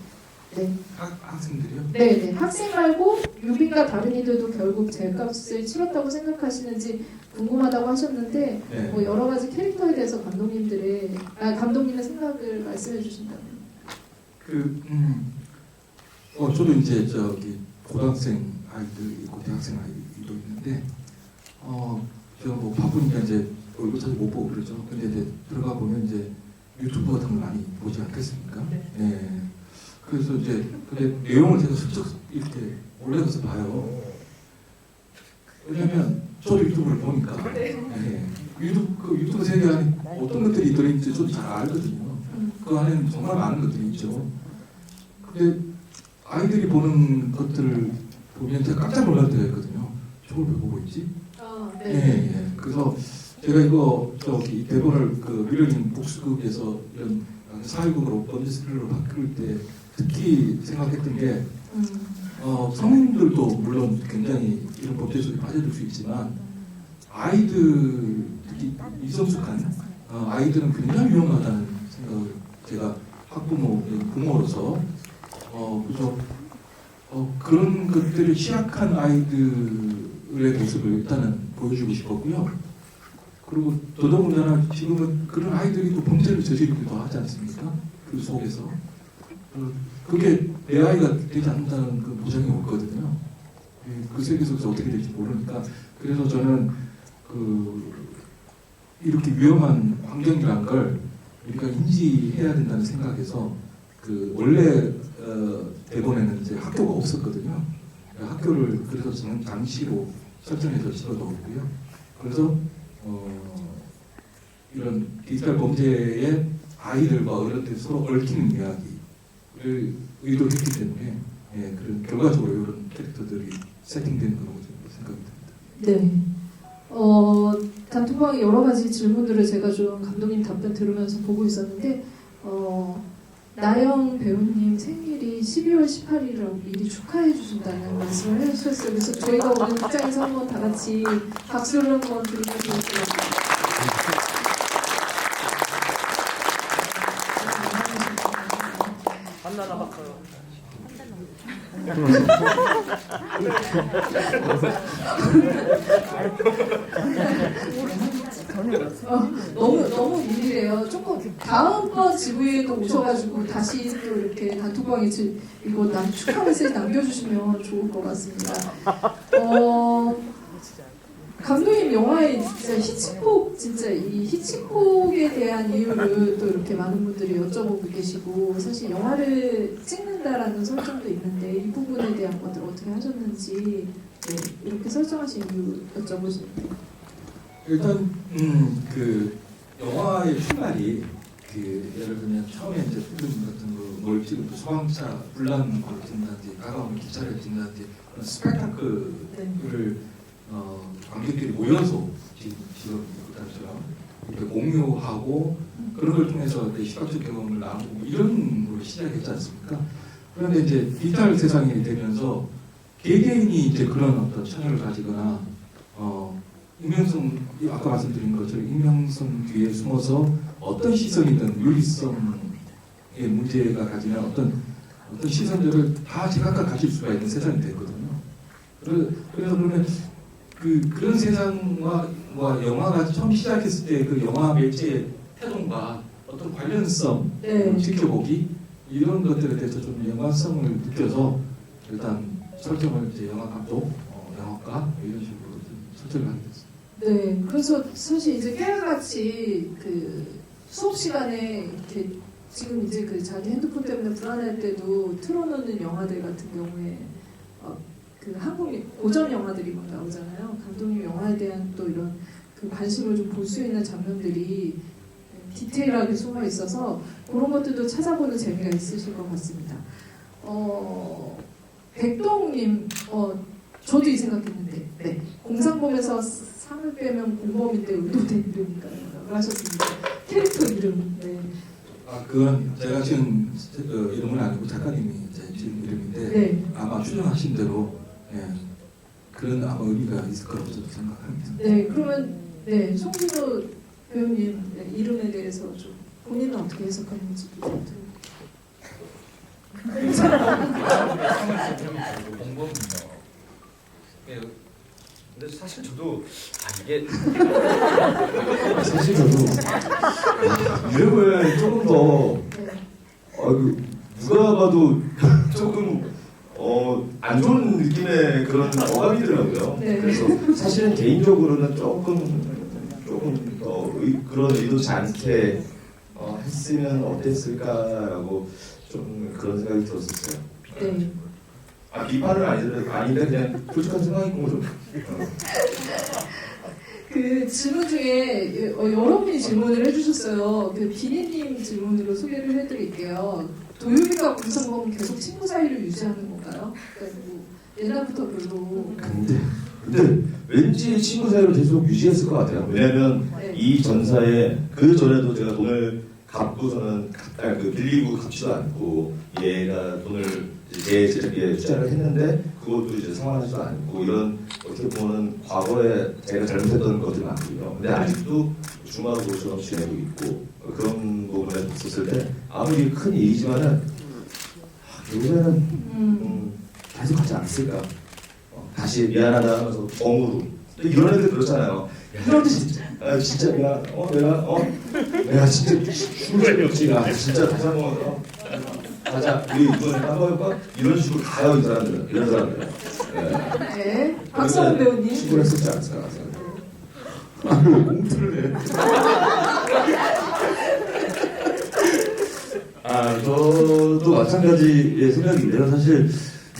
네. 학생들이요? 네네. 학생 말고 유빈과 다른 이들도 결국 죗값을 치렀다고 생각하시는지 궁금하다고 하셨는데 네. 뭐 여러 가지 캐릭터에 대해서 감독님의 생각을 말씀해 주신다면. 저도 이제 저기 고등학생 아이들 있고 대학생 아이들도 있는데 제가 뭐 바쁘니까 이제 얼굴 자주 못 보고 그러죠. 근데 이제 들어가 보면 이제 유튜브 같은 걸 많이 보지 않겠습니까? 네. 그래서 이제 근데 내용을 제가 슬쩍 이렇게 올려서 봐요. 왜냐면 저도 유튜브를 보니까 유튜브 세계 안에 어떤 것들이 들어있는지 저도 잘 알거든요. 그 안에는 정말 많은 것들이 있죠. 근데 아이들이 보는 것들을 보면 제가 깜짝 놀랄 때가 있거든요. 저걸 왜 보고 있지? 네. 그래서 제가 이거 저기 대본을 그 미러링 복수극에서 이런 사회극으로 번지 스릴러로 바뀔 때 특히 생각했던 게 성인들도 물론 굉장히 이런 범죄 속에 빠져들 수 있지만 아이들 특히 미성숙한 아이들은 굉장히 위험하다는 생각을 제가 부모로서 그래서 그런 것들을 취약한 아이들의 모습을 일단은 보여주고 싶었고요. 그리고 더더군다나 지금은 그런 아이들이 또 범죄를 저지르기도 하지 않습니까? 그 속에서 그게 내 아이가 되지 않는다는 그 보장이 없거든요. 그 세계에서 어떻게 될지 모르니까 그래서 저는 이렇게 위험한 환경이라는 걸 우리가 인지해야 된다는 생각에서 원래 대본에는 이제 학교가 없었거든요. 학교를 그래서 저는 당시로 설정해서 집어넣었고요. 그래서 이런 디지털 범죄의 아이들과 어른들이 서로 얽히는 이야기를 의도했기 때문에 그런 결과적으로 이런 캐릭터들이 세팅된 거라고 생각이 듭니다. 네. 단톡방에 여러 가지 질문들을 제가 좀 감독님 답변 들으면서 보고 있었는데 나영 배우님 생일이 12월 18일이라고 미리 축하해 주신다는 말씀을 해주셨어요. 그래서 저희가 오늘 극장에서 한번 다 같이 박수를 한번 드리면 좋을 것 같아요. 너무 미리래요. 조금 다음번 GV에도 오셔가지고 다시 또 이렇게 단톡방에 이거 축하 메시지 남겨주시면 좋을 것 같습니다. 감독님 영화에 진짜 진짜 이 히치콕에 대한 이유를 또 이렇게 많은 분들이 여쭤보고 계시고 사실 영화를 찍는다라는 설정도 있는데 이 부분에 대한 것들 어떻게 하셨는지 이렇게 설정하신 이유 여쭤보십니다. 일단 영화의 출발이 예를 들면 처음에 이제 필름 같은 걸 찍을 때 소방차 불난 걸 찍는다든지 다가오는 기차를 찍는다든지 그런 스펙타클을 관객들이 모여서 지금 그다음처럼 이렇게 공유하고 그런 걸 통해서 시각적 경험을 나누고 이런 걸 시작했지 않습니까? 그런데 이제 디지털 세상이 되면서 개개인이 이제 그런 어떤 채널을 가지거나 익명성 아까 말씀드린 것처럼 익명성 뒤에 숨어서 어떤 시선이든 윤리성의 문제가 가지는 어떤 시선들을 다 제각각 가질 수가 있는 세상이 됐거든요. 그래서 그러면 그런 세상과 영화가 처음 시작했을 때 그 영화 매체의 태동과 어떤 관련성 지켜보기 이런 것들에 대해서 좀 연관성을 느껴서 일단 설정을 이제 영화 감독, 영화과 이런 식으로 설정을 하게 됐습니다. 네, 그래서 사실 이제 깨알같이 수업 시간에 이렇게 지금 이제 자기 핸드폰 때문에 불안할 때도 틀어놓는 영화들 같은 경우에 한국 고전 영화들이 막 나오잖아요. 감독님 영화에 대한 또 이런 관심을 좀 볼 수 있는 장면들이 디테일하게 숨어 있어서 그런 것들도 찾아보는 재미가 있으실 것 같습니다. 백동님, 저도 이 생각했는데, 공상범에서 상을 빼면 공범인데 의도된 이름인가요? 하셨습니다. 캐릭터 이름. 네. 그건 제가 지은 이름은 아니고 작가님이 지은 이름인데 아마 추정하신 대로 그런 아마 의미가 있을 거라고 저도 생각합니다. 네, 그러면 송진호 배우님 이름에 대해서 좀 본인은 어떻게 해석하는지 좀 근데 사실 저도 이게 사실 저도 이름을 조금 더 누가 봐도 조금 안 좋은 느낌의 그런 어감이더라고요. 그래서 사실은 개인적으로는 조금 더 그런 의도치 않게 했으면 어땠을까라고 좀 그런 생각이 들었었어요. 네. 비판은 아닌데 그냥 솔직한 생각인 거죠. 질문 중에 여러 분이 질문을 해주셨어요. 비니님 질문으로 소개를 해드릴게요. 도유미가 공상범은 계속 친구 사이를 유지하는 건가요? 옛날부터 별로. 근데 왠지 친구 사이로 계속 유지했을 것 같아요. 왜냐면 이 전사에 그 전에도 제가 돈을 갚고서는 빌리고 갚지도 않고 얘가 돈을 제 제작비에 투자를 했는데 그것도 이제 상환하지도 않고 이런 어떻게 보면 과거에 제가 잘못했던 것들이 많고요. 근데 아직도 중화고처럼 지내고 있고 그런 부분에 봤었을 때 아무리 큰 일이지만은 결국에는 계속 하지 않았을까. 다시 미안하다 하면서 덤으로 근데 이런 애들 그렇잖아요. 야, 진짜 내가 진짜 죽을 없지. 야, 진짜 다시 한번 가자. 우리 이번에 한번 해볼까? 이런 식으로 가요, 이 사람들은. 이런 사람들은. 네. 박성훈 배우님. 출근했었지 않습니까? 아유, 공투를 해. 저도 마찬가지의 생각인데요. 사실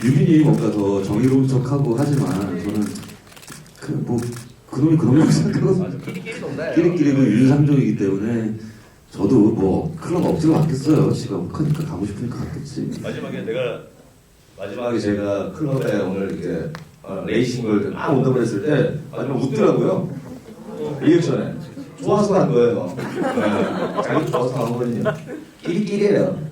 유빈이 뭔가 더 정의로운 척하고 하지만 저는 그놈이 그놈이라고 생각하고 끼리끼리 윤상종이기 때문에 저도 뭐 클럽 억지로 갔겠어요. 지가 혹하니까 가고 싶으니까 갔겠지. 마지막에 제가 클럽에 오늘 이렇게 레이싱을 막 온다고 했을 때 마지막에 웃더라고요. 리액션에. 좋아서 간 거예요. 네. 자기 좋아서 간 거거든요. 끼리끼리예요.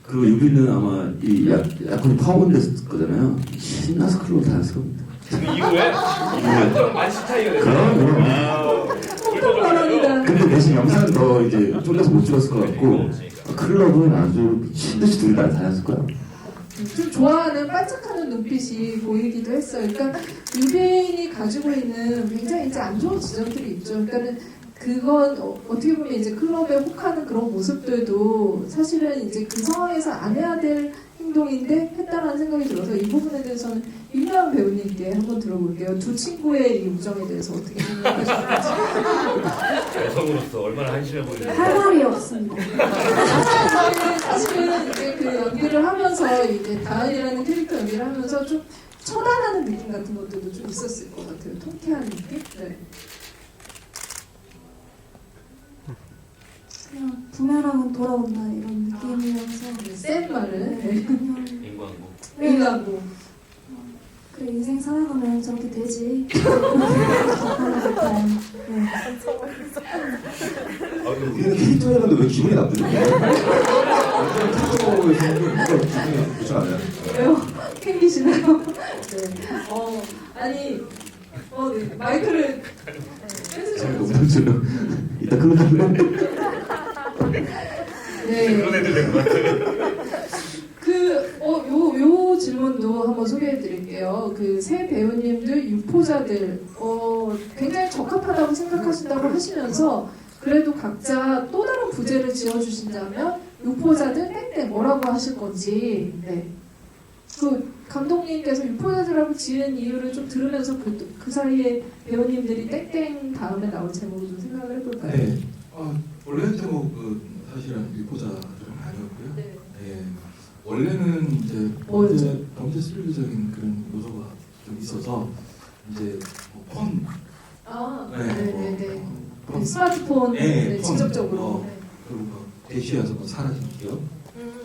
그리고 유빈은 아마 이 약혼이 파원 됐을 거잖아요. 신나서 클럽 다녔을 겁니다. 그 이후에 완전 만시타이가 그럼. 바람이다. 근데 대신 영상은 더 이제 쫄려서 못 찍었을 것 같고 클럽은 아주 미친 듯이 둘이 다 다녔을 거야. 좀 좋아하는 반짝하는 눈빛이 보이기도 했어요. 그러니까 유빈이 가지고 있는 굉장히 이제 안 좋은 지점들이 있죠. 그러니까는 그건 어떻게 보면 이제 클럽에 혹하는 그런 모습들도 사실은 이제 그 상황에서 안 해야 될 행동인데 했다라는 생각이 들어서 이 부분에 대해서는 임나은 배우님께 한번 들어볼게요. 두 친구의 이 우정에 대해서 어떻게 생각하시는지. 여성으로서 얼마나 한심해 보이는지. 할 말이 없습니다. 저는 사실은 이제 그 연기를 하면서 이제 다은이라는 캐릭터 연기를 하면서 좀 처단하는 느낌 같은 것들도 좀 있었을 것 같아요. 통쾌한 느낌? 네. 그냥 부메랑은 돌아온다 이런 느낌이어서 센 말은 그냥 인광고. 인간고. 그래 인생 살아가면 저렇게 되지. 하는 것 같아요. 네. 우리는 캐릭터였는데 왜 기분이 나쁘죠? 캐릭터에서 기분이 나쁘지 않아요. 왜요? 캥기시나요? 네. 아니, 네. 마이크를 뺏으셨어요. 농담처럼 이따 클럽 갈래? 네. 그런 애들 된 것 같아. 요 질문도 한번 소개해 드릴게요. 그 세 배우님들, 유포자들, 굉장히 적합하다고 생각하신다고 하시면서 그래도 각자 또 다른 부제를 지어주신다면 유포자들 땡땡 뭐라고 하실 건지, 네. 그 감독님께서 유포자들하고 지은 이유를 좀 들으면서 그 사이에 배우님들이 땡땡 다음에 나올 제목을 좀 생각을 해볼까요? 네. 원래 제목은 사실은 유포자들은 아니었고요. 네. 네. 원래는 이제 뭐였죠? 경제 스릴적인 그런 요소가 좀 있어서 이제 폰, 네네네. 폰, 스마트폰 네, 폰. 직접적으로. 네. 그리고 대시에서 사라진 기업,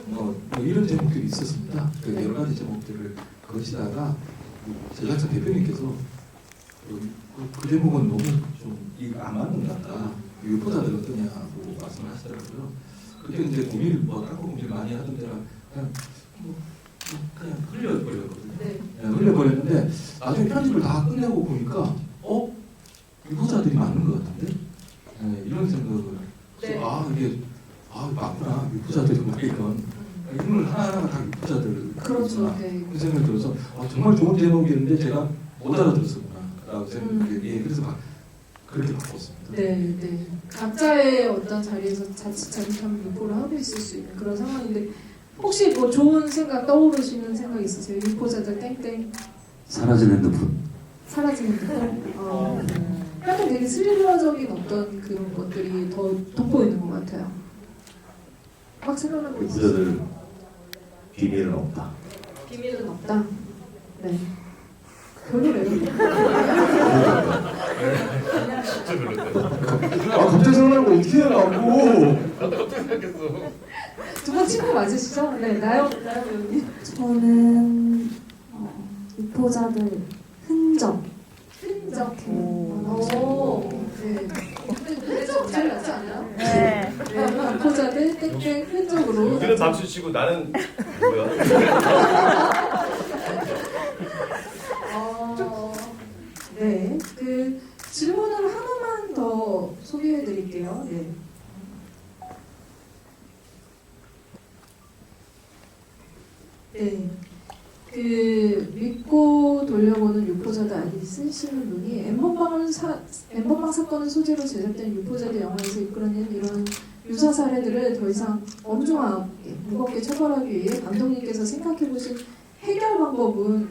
뭐 이런 제목들이 있었습니다. 그 네. 여러 가지 제목들을 거치다가 제작자 대표님께서 그 제목은 너무 좀 안 맞는 것 같다. 유포자들 어떠냐고 말씀을 하시더라고요. 그때 이제 고민을 딴거 고민을 많이 하던 데라 그냥 흘려버렸거든요. 네. 흘려버렸는데 나중에 편집을 다 끝내고 보니까 유포자들이 맞는 것 같은데 이런 생각을 네. 이게 맞구나 유포자들이 뭐 이런 인물 하나하나가 다 유포자들 그렇죠. 네. 그런 생각이 들어서 정말 좋은 제목이었는데 제가 못 알아들었구나 라고 생각이 그래서 그렇게 바꿨습니다. 네, 네. 각자의 어떤 자리에서 자칫 유포를 하고 있을 수 있는 그런 상황인데 혹시 뭐 좋은 생각 떠오르시는 생각 있으세요? 유포자들 땡땡 사라진 핸드폰. 사라지는 듯? 약간 되게 스릴러적인 어떤 그런 것들이 더 돋보이는 것 같아요. 막 생각나고 있어요. 유포자들 비밀은 없다. 비밀은 없다. 네. 별로래요. 갑자기 생각나는 거 어떻게 해라고. 두 분 친구 맞으시죠? 네, 나영 배우님. 저는 유포자들 흔적. 오. 네. 흔적 제일 낫지 않나요? 네. 유포자들 땡땡 흔적으로. 우리는 박수 치고 나는 뭐야? 네. 그 질문을 하나만 더 소개해 드릴게요. 네. 네. 그 믿고 돌려보는 유포자들 아니 쓰시는 분이 엠번방 사건을 소재로 제작된 유포자들 영화에서 이끌어낸 이런 유사 사례들을 더 이상 엄중하게 무겁게 처벌하기 위해 감독님께서 생각해보신 해결 방법은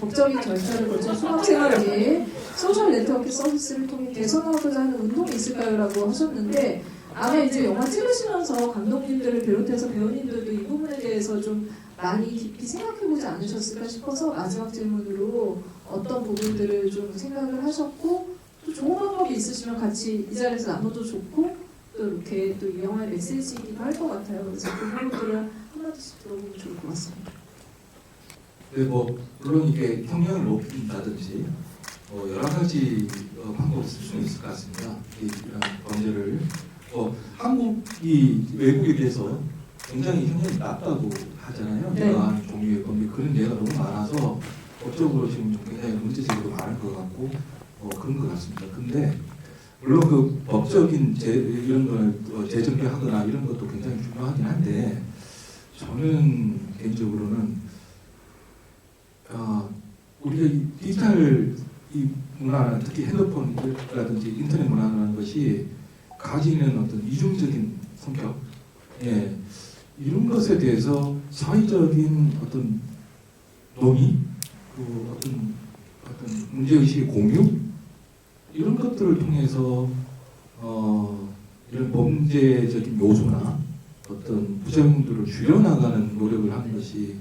법적인 절차를 거쳐 수학생활 외에 소셜 네트워크 서비스를 통해 개선하고자 하는 운동이 있을까요? 라고 하셨는데 아마 이제 영화 찍으시면서 감독님들을 비롯해서 배우님들도 이 부분에 대해서 좀 많이 깊이 생각해보지 않으셨을까 싶어서 마지막 질문으로 어떤 부분들을 좀 생각을 하셨고 또 좋은 방법이 있으시면 같이 이 자리에서 나눠도 좋고 또 이렇게 또 이 영화의 메시지이기도 할 것 같아요. 그래서 그 부분들을 한마디씩 들어보면 좋을 것 같습니다. 네, 뭐 물론 이게 형량을 높인다든지 여러 가지 방법을 쓸 수는 있을 것 같습니다. 이런 범죄를 한국이 외국에 비해서 굉장히 형량이 낮다고 하잖아요. 네. 여러 종류의 범죄 그런 예가 너무 많아서 법적으로 지금 좀 굉장히 문제제기도 많은 것 같고 그런 것 같습니다. 근데 물론 그 법적인 이런 걸 재정비하거나 이런 것도 굉장히 중요하긴 한데 저는 개인적으로는 우리가 이 디지털 이 문화나 특히 핸드폰이라든지 인터넷 문화라는 것이 가지는 어떤 이중적인 성격, 이런 것에 대해서 사회적인 어떤 논의, 그 어떤 문제의식의 공유 이런 것들을 통해서 이런 범죄적인 요소나 어떤 부작용들을 줄여나가는 노력을 하는 것이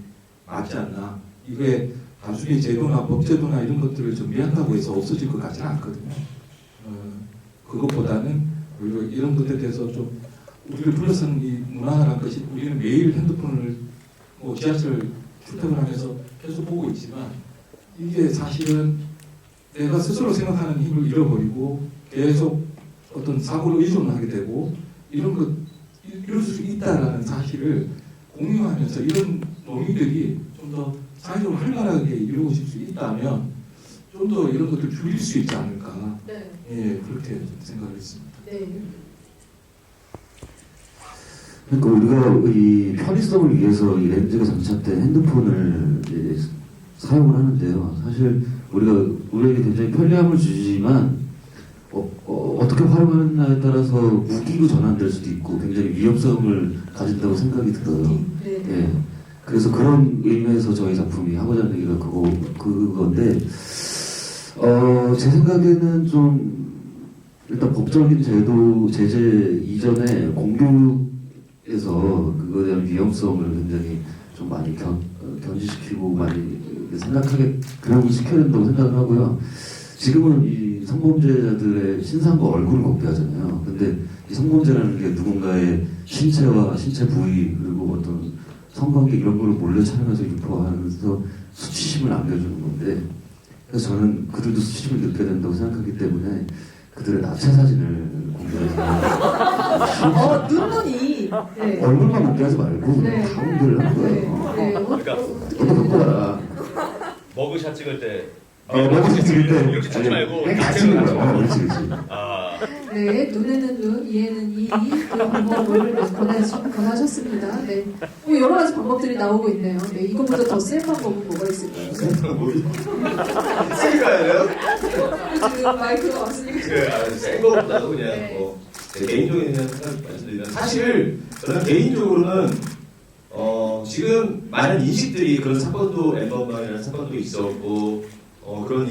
맞지 않나. 이게 단순히 제도나 법제도나 이런 것들을 정비한다고 해서 없어질 것 같지는 않거든요. 그것보다는 우리가 이런 것에 대해서 좀 우리를 둘러싸는 이 문화라는 것이 우리는 매일 핸드폰을 지하철 출퇴근 하면서 계속 보고 있지만 이게 사실은 내가 스스로 생각하는 힘을 잃어버리고 계속 어떤 사고를 의존하게 되고 이럴 수 있다라는 사실을 공유하면서 이런 논의들이 좀 더 사회적으로 활발하게 이루어질 수 있다면 좀 더 이런 것들을 줄일 수 있지 않을까. 네. 예, 그렇게 생각을 했습니다. 네. 그러니까 우리가 이 편의성을 위해서 이 렌즈가 장착된 핸드폰을 이제 사용을 하는데요. 사실 우리에게 굉장히 편리함을 주지만 어떻게 활용하느냐에 따라서 무기로 전환될 수도 있고 굉장히 위험성을 가진다고 생각이 들어요. 네. 예. 그래서 그런 의미에서 저희 작품이 하고자 하는 얘기가 그건데 제 생각에는 좀 일단 법적인 제재 이전에 공교에서 그거에 대한 위험성을 굉장히 좀 많이 견지시키고 많이 생각하게 그러고 시켜야 된다고 생각을 하고요. 지금은 이 성범죄자들의 신상과 얼굴을 공개하잖아요. 근데 이 성범죄라는 게 누군가의 신체와 신체 부위 그리고 어떤 성관계 이런 걸 몰래 촬영해서 유포하면서 수치심을 안겨주는 건데 그래서 저는 그들도 수치심을 느껴야 된다고 생각하기 때문에 그들의 나체 사진을 공개해서 눈이 네. 얼굴만 공개하지 말고 네. 다 공개를 하는 거예요. 네. 그러니까 어떻게 갖고 와라. 머그샷 찍을 때 머리 찍을 때 이렇게 찍지 말고 그냥 같이 찍는 거야. 그렇지. 네, 눈에는 눈, 이에는 이, 그 방법을 권하셨습니다. 네. 여러 가지 방법들이 나오고 있네요. 네, 이거보다 더 센 방법은 뭐가 있을까요? 쓸까야 돼요? 지금 마이크가 왔으니까. 그래, 센 거보다도 그냥 네. 제 개인적인 생각 말씀드리면 사실 저는 개인적으로는 지금 많은 인식들이 그런 사건도 엠번방이라는 사건도 있었고 그런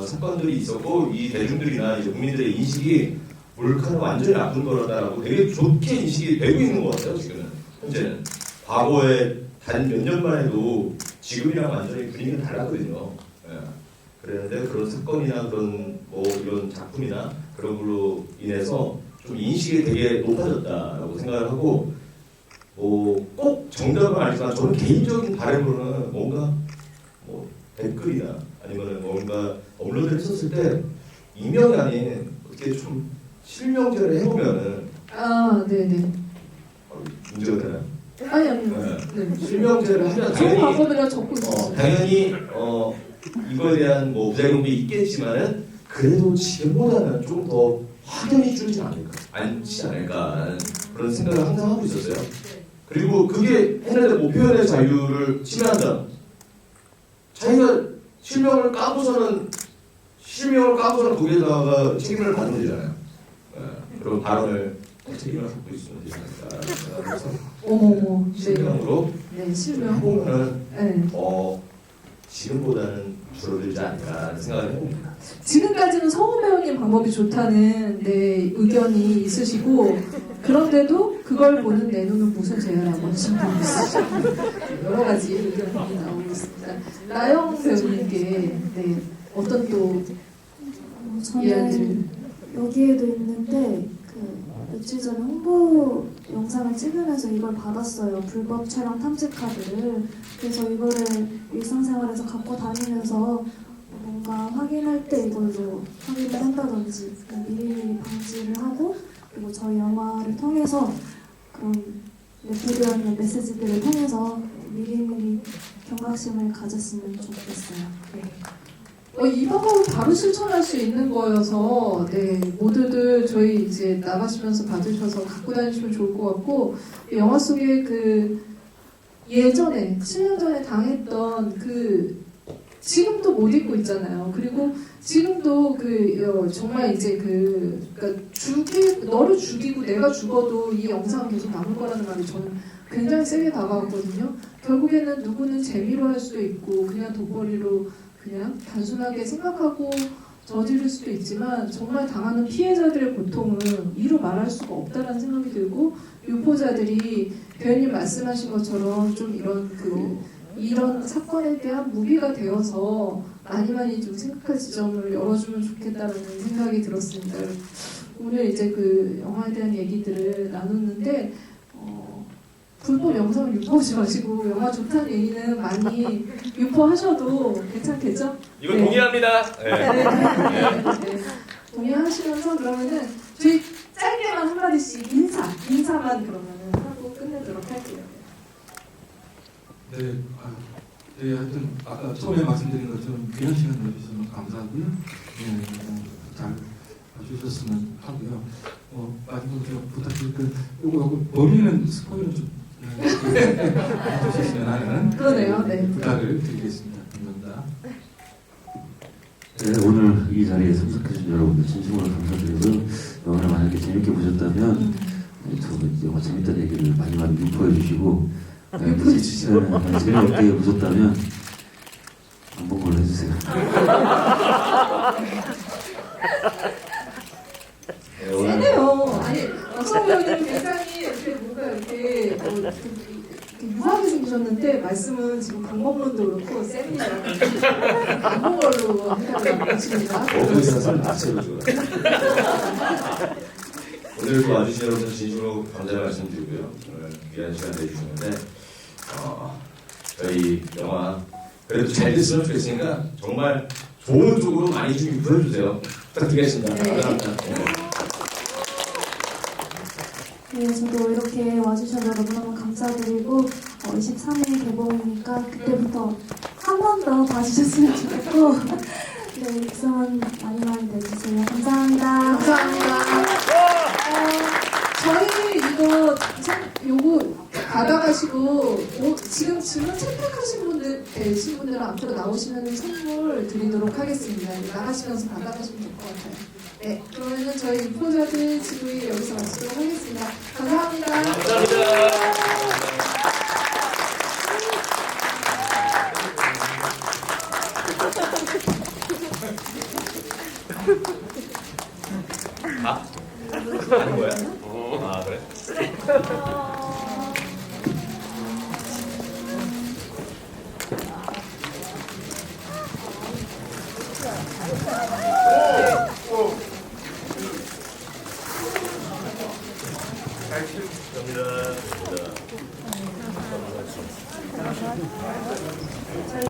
사건들이 있었고 이 대중들이나 이제 국민들의 인식이 몰카는 완전히 나쁜 거라고 되게 좋게 인식이 되고 있는 것 같아요. 지금은 현재는 과거에 단 몇 년만 해도 지금이랑 완전히 분위기가 달랐거든요. 예. 그랬는데 그런 사건이나 그런 이런 작품이나 그런 걸로 인해서 좀 인식이 되게 높아졌다라고 생각을 하고 꼭 정답은 아니지만 저는 개인적인 바람으로는 뭔가 댓글이나 아니면 뭔가 업로드를 했었을 때 익명이 아닌 어떻게 좀 실명제를 해보면은 네네. 문제가 되나요? 아니요. 네. 실명제를 하면 좋은 당연히 방법이라 적고 있었어요. 당연히 이거에 대한 부작용도 있겠지만은 그래도 지금보다는 좀 더 확연히 줄지 않지 않을까라는 그런 생각을 항상 하고 있었어요. 그리고 그게 했는데 표현의 자유를 침해한다. 자기가 실명을 까고서는 거기에다가 책임을 받는 거잖아요. 그런 발언을 책임을 갖고 있으면 되지 않을까. 그래서 어머머. 실명으로 네, 실명. 해보면 네. 지금보다는 줄어들지 않을까 생각을 해봅니다. 지금까지는 성우 배우님 방법이 좋다는 의견이 있으시고 그런데도 그걸 보는 내 눈은 무슨 죄야라고 하시는 분이 있으시죠. 여러 가지 의견이 나오고 있습니다. 나영 배우님께 어떤 또 이야기를 저는 여기에도 있는데 며칠 전에 홍보 영상을 찍으면서 이걸 받았어요. 불법 촬영 탐지 카드를. 그래서 이거를 일상생활에서 갖고 다니면서 뭔가 확인할 때 이걸로 확인을 한다든지 미리미리 방지를 하고 그리고 저희 영화를 통해서 그런 레포드라는 메시지들을 통해서 미리미리 경각심을 가졌으면 좋겠어요. 네. 이 방법을 바로 실천할 수 있는 거여서 모두들 저희 이제 나가시면서 받으셔서 갖고 다니시면 좋을 것 같고 영화 속에 예전에 7년 전에 당했던 지금도 못 잊고 있잖아요. 그리고 지금도 정말 이제 그러니까 너를 죽이고 내가 죽어도 이 영상은 계속 남을 거라는 말이 저는 굉장히 세게 다가왔거든요. 결국에는 누구는 재미로 할 수도 있고 그냥 돈벌이로 그냥 단순하게 생각하고 저지를 수도 있지만 정말 당하는 피해자들의 고통은 이루 말할 수가 없다라는 생각이 들고 유포자들이 배우님 말씀하신 것처럼 좀 이런 사건에 대한 무기가 되어서 많이 좀 생각할 지점을 열어주면 좋겠다라는 생각이 들었습니다. 오늘 이제 영화에 대한 얘기들을 나눴는데 불법 영상을 유포하지 마시고 영화 좋다는 얘기는 많이 유포하셔도 괜찮겠죠? 이건 동의합니다. 네. 동의하시면서 그러면은 저희 짧게만 한마디씩 인사만 그러면은 하고 끝내도록 할게요. 네, 하여튼 아까 처음에 말씀드린 것처럼 귀한 시간 내주셔서 감사하고요. 잘 봐주셨으면 하고요. 마지막으로 제가 부탁드릴 건 요거 범인은 스포일러 좀 해주셨으면 하는 그러네요. 네. 부탁을 드리겠습니다. 감사합니다. 네, 오늘 이 자리에 참석해주신 여러분들 진심으로 감사드리고요. 영화를 만약에 재밌게 보셨다면 영화 재밌다는 얘기를 많이 유포해 주시고 재미없게 보셨다면 안 본 걸로 해주세요. 세네요. 아니 박성 배우님 굉장히 이렇게 유하게 생기셨는데 말씀은 지금 방법론도 그렇고 셉니다. 안 본 걸로 해달라고 하십니다. 어부지사선 나체로죠. 오늘 또 와주신 여러분 진심으로 감사의 말씀드리고요. 오늘 귀한 시간 내주셨는데 저희 영화 그래도 잘 됐으면 좋겠으니까 정말 좋은 쪽으로 많이 좀 유포해주세요. 부탁드리겠습니다. 감사합니다. 네, 저도 이렇게 와주셔서 너무너무 감사드리고 23일 개봉이니까 그때부터 한 번 더 봐주셨으면 좋겠고 네, 입소문 많이 내주세요. 감사합니다. 감사합니다. 저희 요거 받아가시고 지금 질문 채택하신 분들 계신 분들은 앞으로 나오시면 선물 드리도록 하겠습니다. 나가시면서 받아가시면 될 것 같아요. 네, 그러면은 저희 유포자들 지구이 여기서 마치도록 하겠습니다. 감사합니다. 감사합니다. 하는 거야? 아 그래?